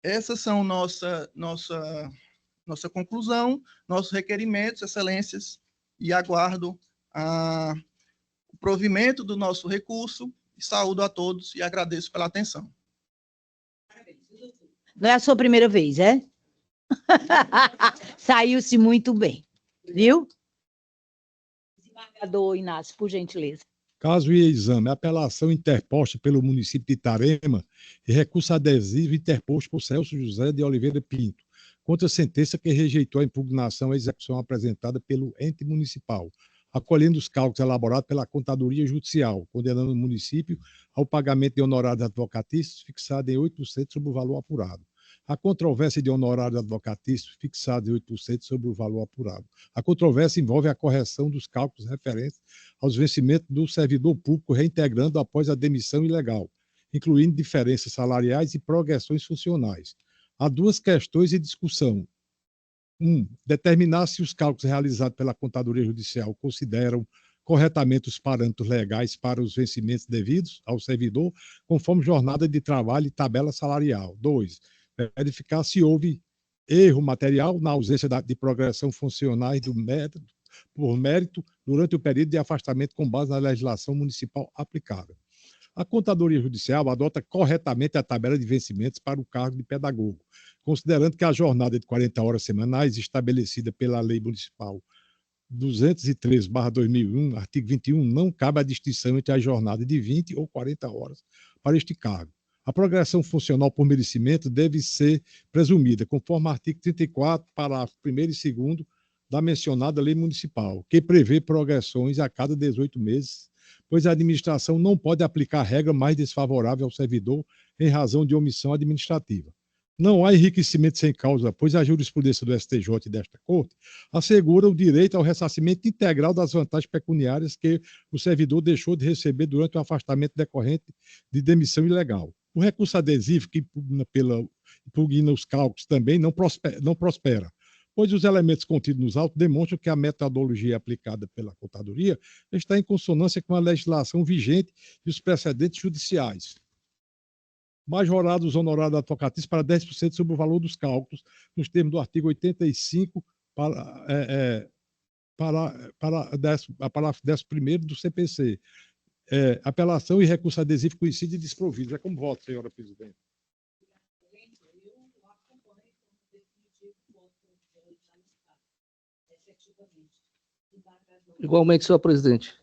Essas são nossa conclusão, nossos requerimentos, excelências, e aguardo o provimento do nosso recurso. Saúdo a todos e agradeço pela atenção.
Não é a sua primeira vez, é? Saiu-se muito bem, viu? Desembargador Inácio, por gentileza.
Caso e exame, apelação interposta pelo município de Itarema e recurso adesivo interposto por Celso José de Oliveira Pinto, contra a sentença que rejeitou a impugnação à execução apresentada pelo ente municipal, acolhendo os cálculos elaborados pela Contadoria Judicial, condenando o município ao pagamento de honorários advocatícios fixado em 8% sobre o valor apurado. A controvérsia de honorários advocatícios fixado em 8% sobre o valor apurado. A controvérsia envolve a correção dos cálculos referentes aos vencimentos do servidor público reintegrando após a demissão ilegal, incluindo diferenças salariais e progressões funcionais. Há duas questões em discussão. Determinar se os cálculos realizados pela Contadoria Judicial consideram corretamente os parâmetros legais para os vencimentos devidos ao servidor, conforme jornada de trabalho e tabela salarial. 2. Verificar se houve erro material na ausência de progressão funcionais por mérito durante o período de afastamento com base na legislação municipal aplicável. A Contadoria Judicial adota corretamente a tabela de vencimentos para o cargo de pedagogo, considerando que a jornada de 40 horas semanais estabelecida pela Lei Municipal 203/2001, artigo 21, não cabe a distinção entre a jornada de 20 ou 40 horas para este cargo. A progressão funcional por merecimento deve ser presumida, conforme o artigo 34, parágrafo 1º e 2º da mencionada lei municipal, que prevê progressões a cada 18 meses, pois a administração não pode aplicar regra mais desfavorável ao servidor em razão de omissão administrativa. Não há enriquecimento sem causa, pois a jurisprudência do STJ e desta Corte assegura o direito ao ressarcimento integral das vantagens pecuniárias que o servidor deixou de receber durante o afastamento decorrente de demissão ilegal. O recurso adesivo, que impugna os cálculos, também não prospera, pois os elementos contidos nos autos demonstram que a metodologia aplicada pela Contadoria está em consonância com a legislação vigente e os precedentes judiciais. Majorados os honorários advocatícios para 10% sobre o valor dos cálculos, nos termos do artigo 85, parágrafo 11º do CPC. Apelação e recurso adesivo conhecido e desprovido. É como voto, senhora presidente.
Igualmente, senhor presidente.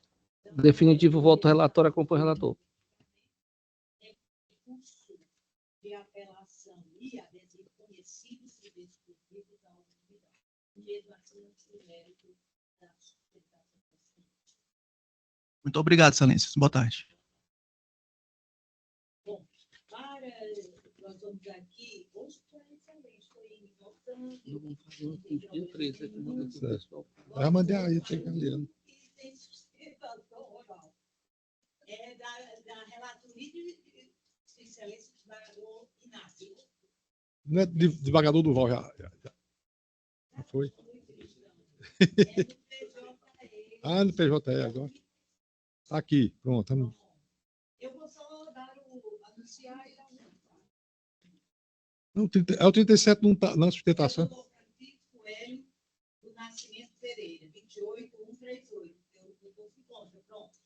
Definitivo voto relatório, acompanha o relator.
De apelação e adesivo conhecidos e desprovidos da autoridade, mesmo assim no mérito da sustentação.
Muito obrigado, excelências. Boa tarde.
Bom, nós vamos aqui, hoje foi excelente, foi voltando.
Vai mandar aí, tem que ler.
É da relatoria de excelência do desembargador Inácio.
Não é desembargador Duval, já foi? No PJE agora. Tá aqui, pronto.
Eu vou só anunciar e dar
Não, o 37 não está na sustentação.
Francisco Hélio do Nascimento Pereira, 28138. Eu estou contra, pronto.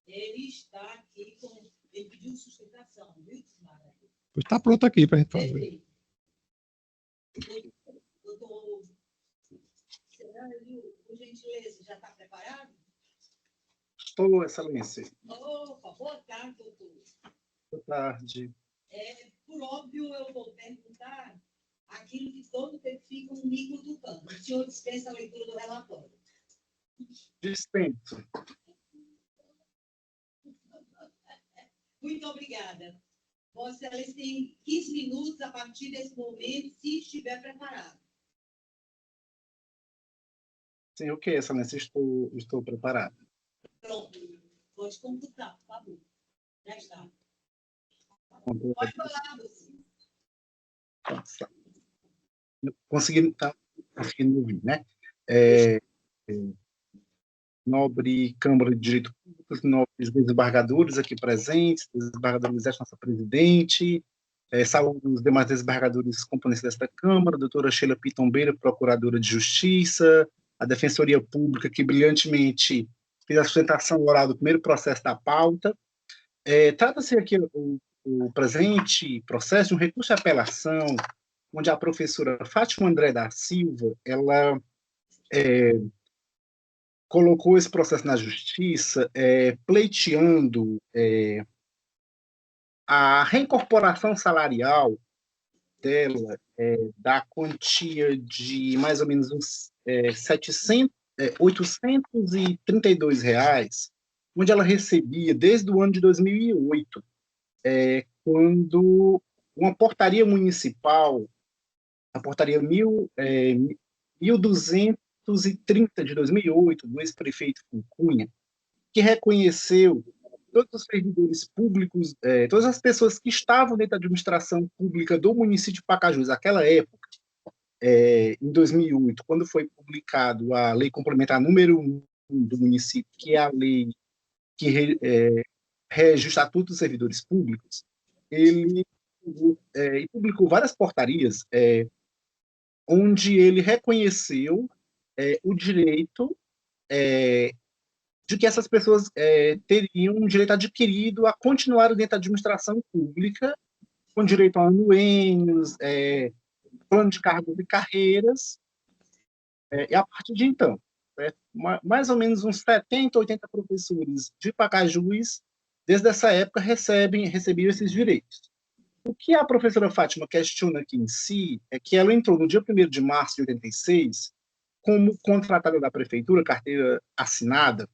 Ele está aqui com. Ele pediu sustentação, viu, desembargador?
Pois está pronto aqui para a gente fazer.
Perfeito. Doutor, por gentileza, já está preparado?
Estou, excelência.
Opa, boa tarde, doutor.
Boa tarde.
Por óbvio, eu vou perguntar aquilo que todo tempo fica um mico do pano. O senhor dispensa a leitura do relatório?
Dispenso.
Muito obrigada. Vossa Excelência tem 15 minutos a partir desse momento, se estiver preparado.
Sim, ok, excelência, estou preparado.
Pronto. Pode computar, por favor. Já está. Pode falar, você.
Tá conseguindo ouvir, né? Nobre Câmara de Direito Público, nobres desembargadores aqui presentes, desembargador Lisete, nossa presidente, saúdo os demais desembargadores componentes desta Câmara, a doutora Sheila Pitombeira, procuradora de Justiça, a Defensoria Pública, que brilhantemente fez a sustentação oral do primeiro processo da pauta. Trata-se aqui o presente processo de um recurso de apelação, onde a professora Fátima André da Silva, ela colocou esse processo na justiça, pleiteando a reincorporação salarial dela, da quantia de mais ou menos uns R$832, onde ela recebia desde o ano de 2008, quando uma portaria municipal, a portaria 1230 de 2008, do ex-prefeito Cunha, que reconheceu todos os servidores públicos, todas as pessoas que estavam dentro da administração pública do município de Pacajus, naquela época, em 2008, quando foi publicado a Lei Complementar número 1 do município, que é a lei que rege o Estatuto dos Servidores Públicos, ele publicou várias portarias onde ele reconheceu o direito de que essas pessoas teriam um direito adquirido a continuar dentro da administração pública, com direito a anuênios, plano de cargos e carreiras, e a partir de então, mais ou menos uns 70, 80 professores de Pacajus, desde essa época, recebiam esses direitos. O que a professora Fátima questiona aqui em si é que ela entrou no dia 1º de março de 86 como contratada da prefeitura, carteira assinada,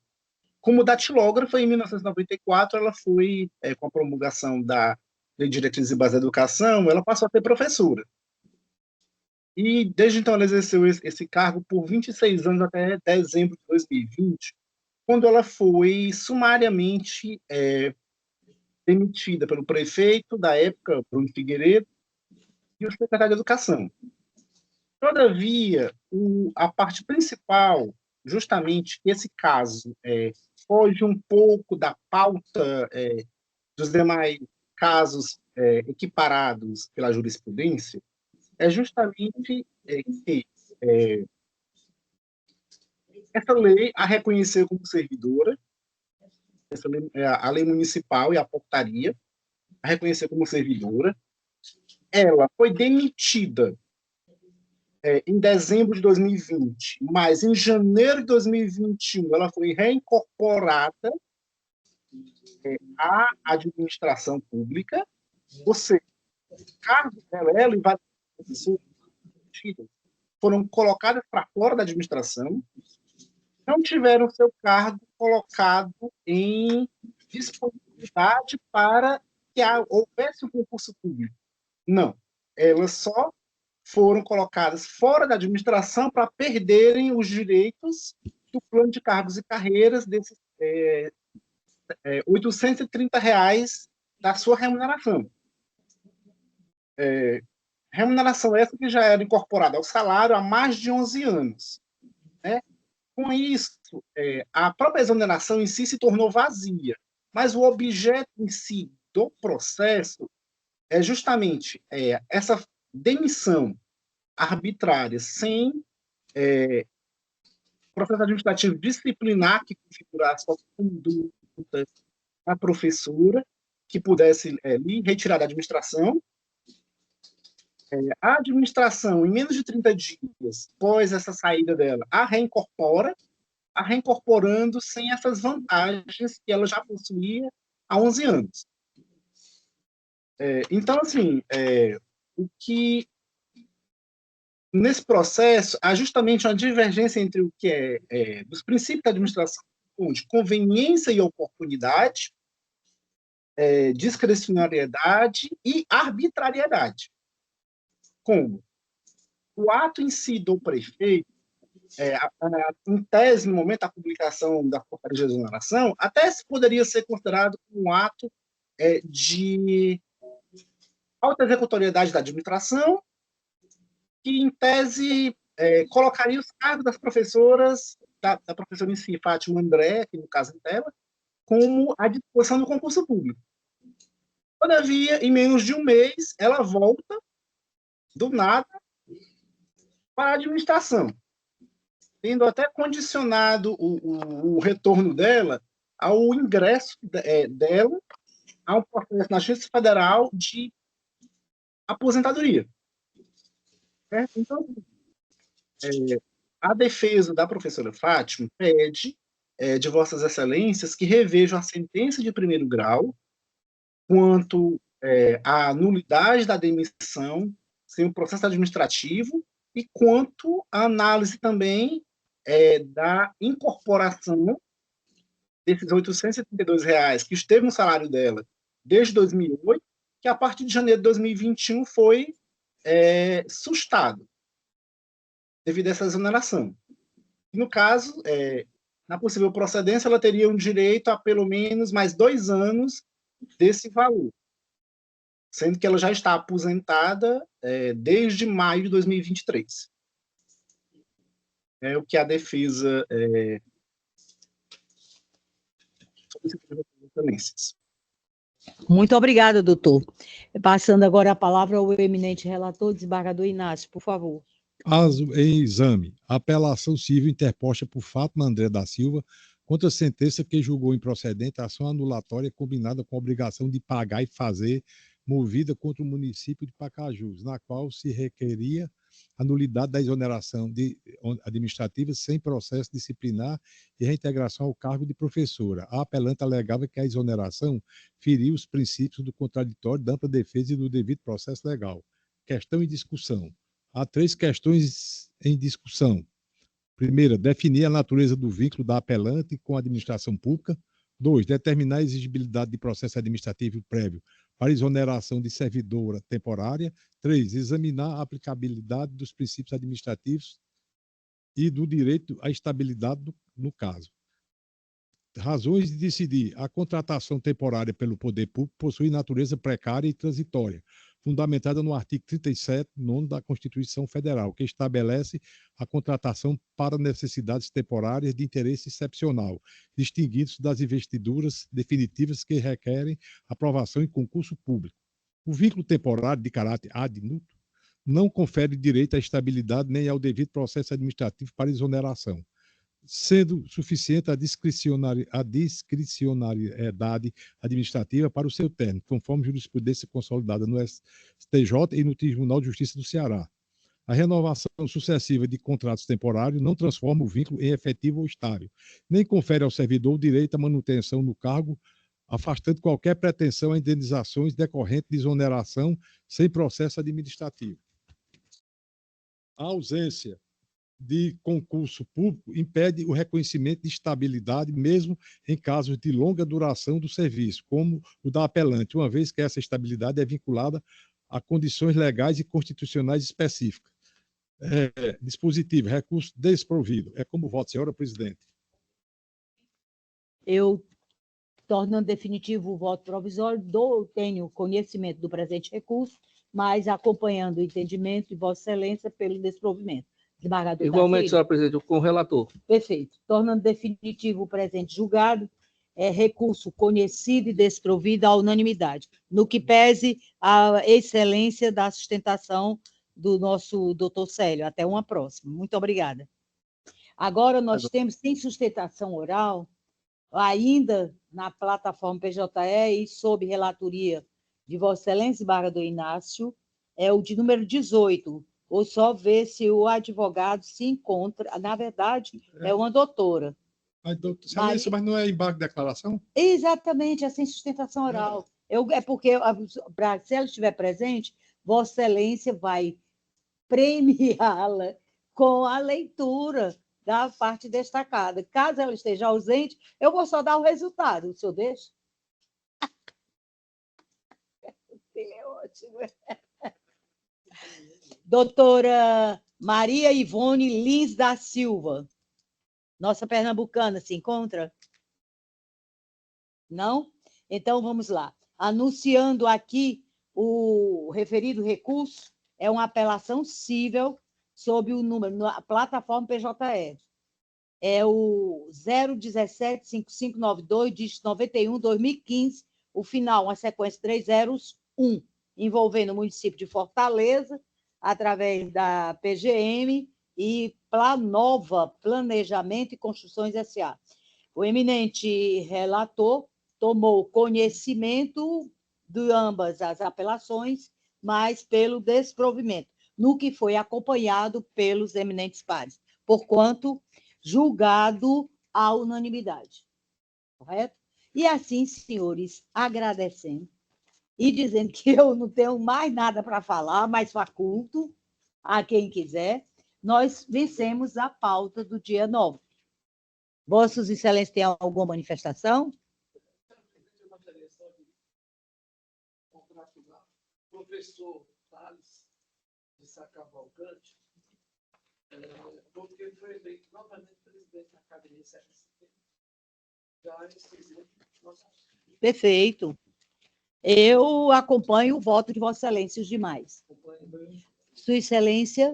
como datilógrafa. Em 1994, ela foi, com a promulgação da Lei de Diretrizes e Bases da Educação, ela passou a ser professora. E, desde então, ela exerceu esse cargo por 26 anos, até dezembro de 2020, quando ela foi sumariamente demitida pelo prefeito da época, Bruno Figueiredo, e o secretário de Educação. Todavia, a parte principal, justamente, que esse caso foge um pouco da pauta dos demais casos equiparados pela jurisprudência, é justamente que essa lei a reconheceu como servidora, essa lei, a lei municipal e a portaria a reconheceu como servidora. Ela foi demitida em dezembro de 2020, mas em janeiro de 2021 ela foi reincorporada à administração pública, ou seja, o cargo dela, ela e várias pessoas foram colocadas para fora da administração, não tiveram seu cargo colocado em disponibilidade para que houvesse um concurso público. Não, elas só foram colocadas fora da administração para perderem os direitos do plano de cargos e carreiras desses R$830 da sua remuneração. Remuneração essa que já era incorporada ao salário há mais de 11 anos. Né? Com isso, a própria exoneração em si se tornou vazia, mas o objeto em si do processo é justamente essa demissão arbitrária sem processo administrativo disciplinar que configurasse a conduta da professora que pudesse lhe retirar da administração. A administração, em menos de 30 dias após essa saída dela, a reincorporando sem essas vantagens que ela já possuía há 11 anos. Então, assim, o que nesse processo há justamente uma divergência entre o que dos princípios da administração de conveniência e oportunidade, discricionariedade e arbitrariedade. Como o ato em si do prefeito, em tese, no momento da publicação da portaria de exoneração, até poderia ser considerado um ato de alta executoriedade da administração, que, em tese, colocaria os cargos das professoras, da professora em si, Fátima André, aqui no caso dela, como à disposição do concurso público. Todavia, em menos de um mês, ela volta, do nada, para a administração, tendo até condicionado o retorno dela ao ingresso dela a um processo na Justiça Federal de aposentadoria. Então, a defesa da professora Fátima pede de Vossas Excelências que revejam a sentença de primeiro grau quanto à nulidade da demissão sem o processo administrativo e quanto à análise também da incorporação desses R$832 que esteve no salário dela desde 2008, que a partir de janeiro de 2021 foi sustado devido a essa exoneração. No caso, na possível procedência, ela teria um direito a pelo menos mais 2 anos desse valor, sendo que ela já está aposentada desde maio de 2023. É o que a defesa solicitou às excelências.
Muito obrigada, doutor. Passando agora a palavra ao eminente relator, desembargador Inácio, por favor.
Caso em exame, apelação civil interposta por Fátima André da Silva contra a sentença que julgou improcedente a ação anulatória combinada com a obrigação de pagar e fazer, movida contra o município de Pacajus, na qual se requeria a nulidade da exoneração administrativa sem processo disciplinar e reintegração ao cargo de professora. A apelante alegava que a exoneração feriu os princípios do contraditório, da ampla defesa e do devido processo legal. Questão em discussão. Há 3 questões em discussão. Primeira, definir a natureza do vínculo da apelante com a administração pública. 2, determinar a exigibilidade de processo administrativo prévio para exoneração de servidora temporária. 3, examinar a aplicabilidade dos princípios administrativos e do direito à estabilidade no caso. Razões de decidir. A contratação temporária pelo poder público possui natureza precária e transitória, fundamentada no artigo 37, 9 da Constituição Federal, que estabelece a contratação para necessidades temporárias de interesse excepcional, distinguindo-se das investiduras definitivas que requerem aprovação em concurso público. O vínculo temporário de caráter ad nutum não confere direito à estabilidade nem ao devido processo administrativo para exoneração, sendo suficiente a discricionariedade administrativa para o seu término, conforme jurisprudência consolidada no STJ e no Tribunal de Justiça do Ceará. A renovação sucessiva de contratos temporários não transforma o vínculo em efetivo ou estável, nem confere ao servidor o direito à manutenção no cargo, afastando qualquer pretensão a indenizações decorrentes de exoneração sem processo administrativo. A ausência de concurso público impede o reconhecimento de estabilidade, mesmo em casos de longa duração do serviço, como o da apelante, uma vez que essa estabilidade é vinculada a condições legais e constitucionais específicas. Dispositivo, recurso desprovido. É como voto, senhora presidente.
Eu, tornando definitivo o voto provisório, tenho conhecimento do presente recurso, mas acompanhando o entendimento de Vossa Excelência pelo desprovimento. Desembargador
Igualmente, senhora presidente, com o relator.
Perfeito. Tornando definitivo o presente julgado, recurso conhecido e desprovido à unanimidade, no que pese a excelência da sustentação do nosso doutor Célio. Até uma próxima. Muito obrigada. Agora, nós temos, sem sustentação oral, ainda na plataforma PJE e sob relatoria de Vossa Excelência, desembargador Inácio, é o de número 18, ou só ver se o advogado se encontra. Na verdade, é uma doutora.
Mas não é embargo de declaração?
Exatamente, é sem sustentação oral. É porque, se ela estiver presente, Vossa Excelência vai premiá-la com a leitura da parte destacada. Caso ela esteja ausente, eu vou só dar o resultado. O senhor deixa? É ótimo. Doutora Maria Ivone Lins da Silva. Nossa pernambucana se encontra? Não? Então, vamos lá. Anunciando aqui o referido recurso, é uma apelação cível sob o número, na plataforma PJE. É o 0175592, dígito 91-2015, o final, uma sequência 301, envolvendo o município de Fortaleza, através da PGM e Planova, Planejamento e Construções S.A. O eminente relator tomou conhecimento de ambas as apelações, mas pelo desprovimento, no que foi acompanhado pelos eminentes pares, porquanto julgado à unanimidade. Correto? E assim, senhores, agradecendo e dizendo que eu não tenho mais nada para falar, mas faculto a quem quiser, nós vencemos a pauta do dia 9. Vossas Excelências têm alguma manifestação?
Eu gostaria só de congratular o professor Thales de Sacavalcante, porque ele foi eleito novamente presidente da Academia de
Perfeito. Eu acompanho o voto de Vossa Excelência e os demais. Sua Excelência,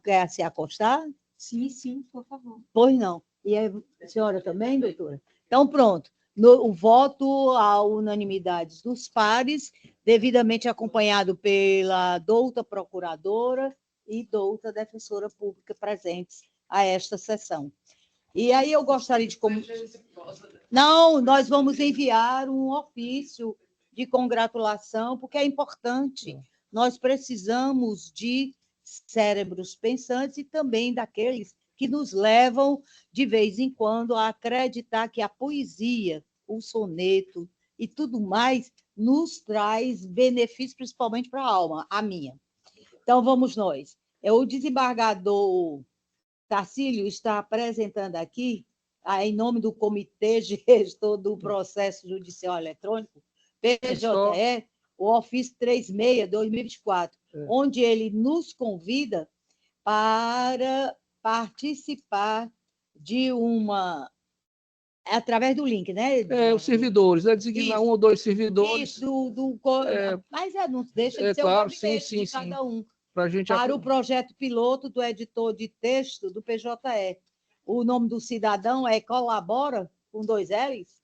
quer se acostar?
Sim, sim, por favor.
Pois não. E a senhora também, doutora? Então, pronto. O voto à unanimidade dos pares, devidamente acompanhado pela douta procuradora e douta defensora pública presentes a esta sessão. E aí eu gostaria de... Não, nós vamos enviar um ofício de congratulação, porque é importante. Nós precisamos de cérebros pensantes e também daqueles que nos levam, de vez em quando, a acreditar que a poesia, o soneto e tudo mais nos traz benefícios, principalmente para a alma, a minha. Então, vamos nós. O desembargador Tarcílio está apresentando aqui, em nome do Comitê Gestor do Processo Judicial Eletrônico, PJE, o ofício 36/2024, onde ele nos convida para participar de uma... através do link, né?
Os servidores, designar um ou dois servidores.
Isso, mas não deixa de ser
claro,
o gabinete de cada um. Para o projeto piloto do editor de texto do PJE. O nome do cidadão é Colabora, com 2 L's?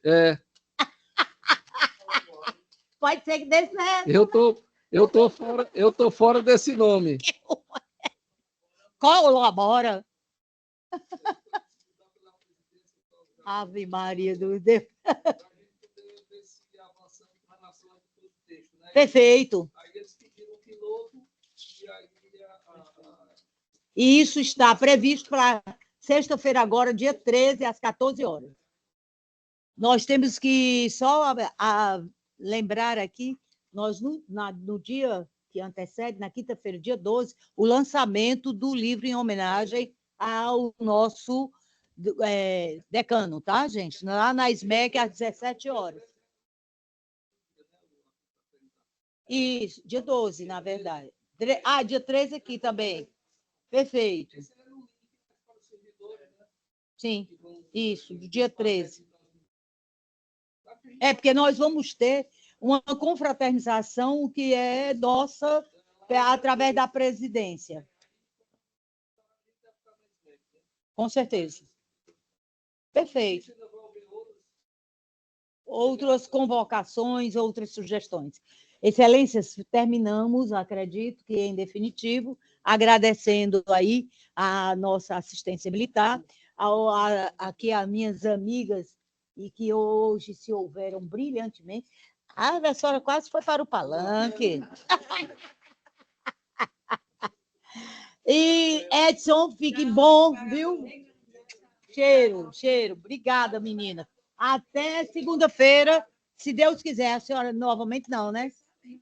Pode ser que dê certo.
Eu tô fora desse nome.
Colabora. Ave Maria do Deus. Perfeito. E isso está previsto para sexta-feira agora, dia 13, às 14 horas. Nós temos que só lembrar aqui, nós no dia que antecede, na quinta-feira, dia 12, o lançamento do livro em homenagem ao nosso decano, tá, gente? Lá na SMEC, às 17 horas. Isso, dia 12, na verdade. Dia 13 aqui também. Perfeito. Sim, isso, dia 13. Porque nós vamos ter uma confraternização que é nossa através da presidência. Com certeza. Perfeito. Outras convocações, outras sugestões. Excelências, terminamos, acredito que em definitivo, agradecendo aí a nossa assistência militar, aqui as minhas amigas, e que hoje se houveram brilhantemente. A senhora quase foi para o palanque. E Edson, fique bom, viu? Cheiro. Obrigada, menina. Até segunda-feira, se Deus quiser. A senhora novamente não, né?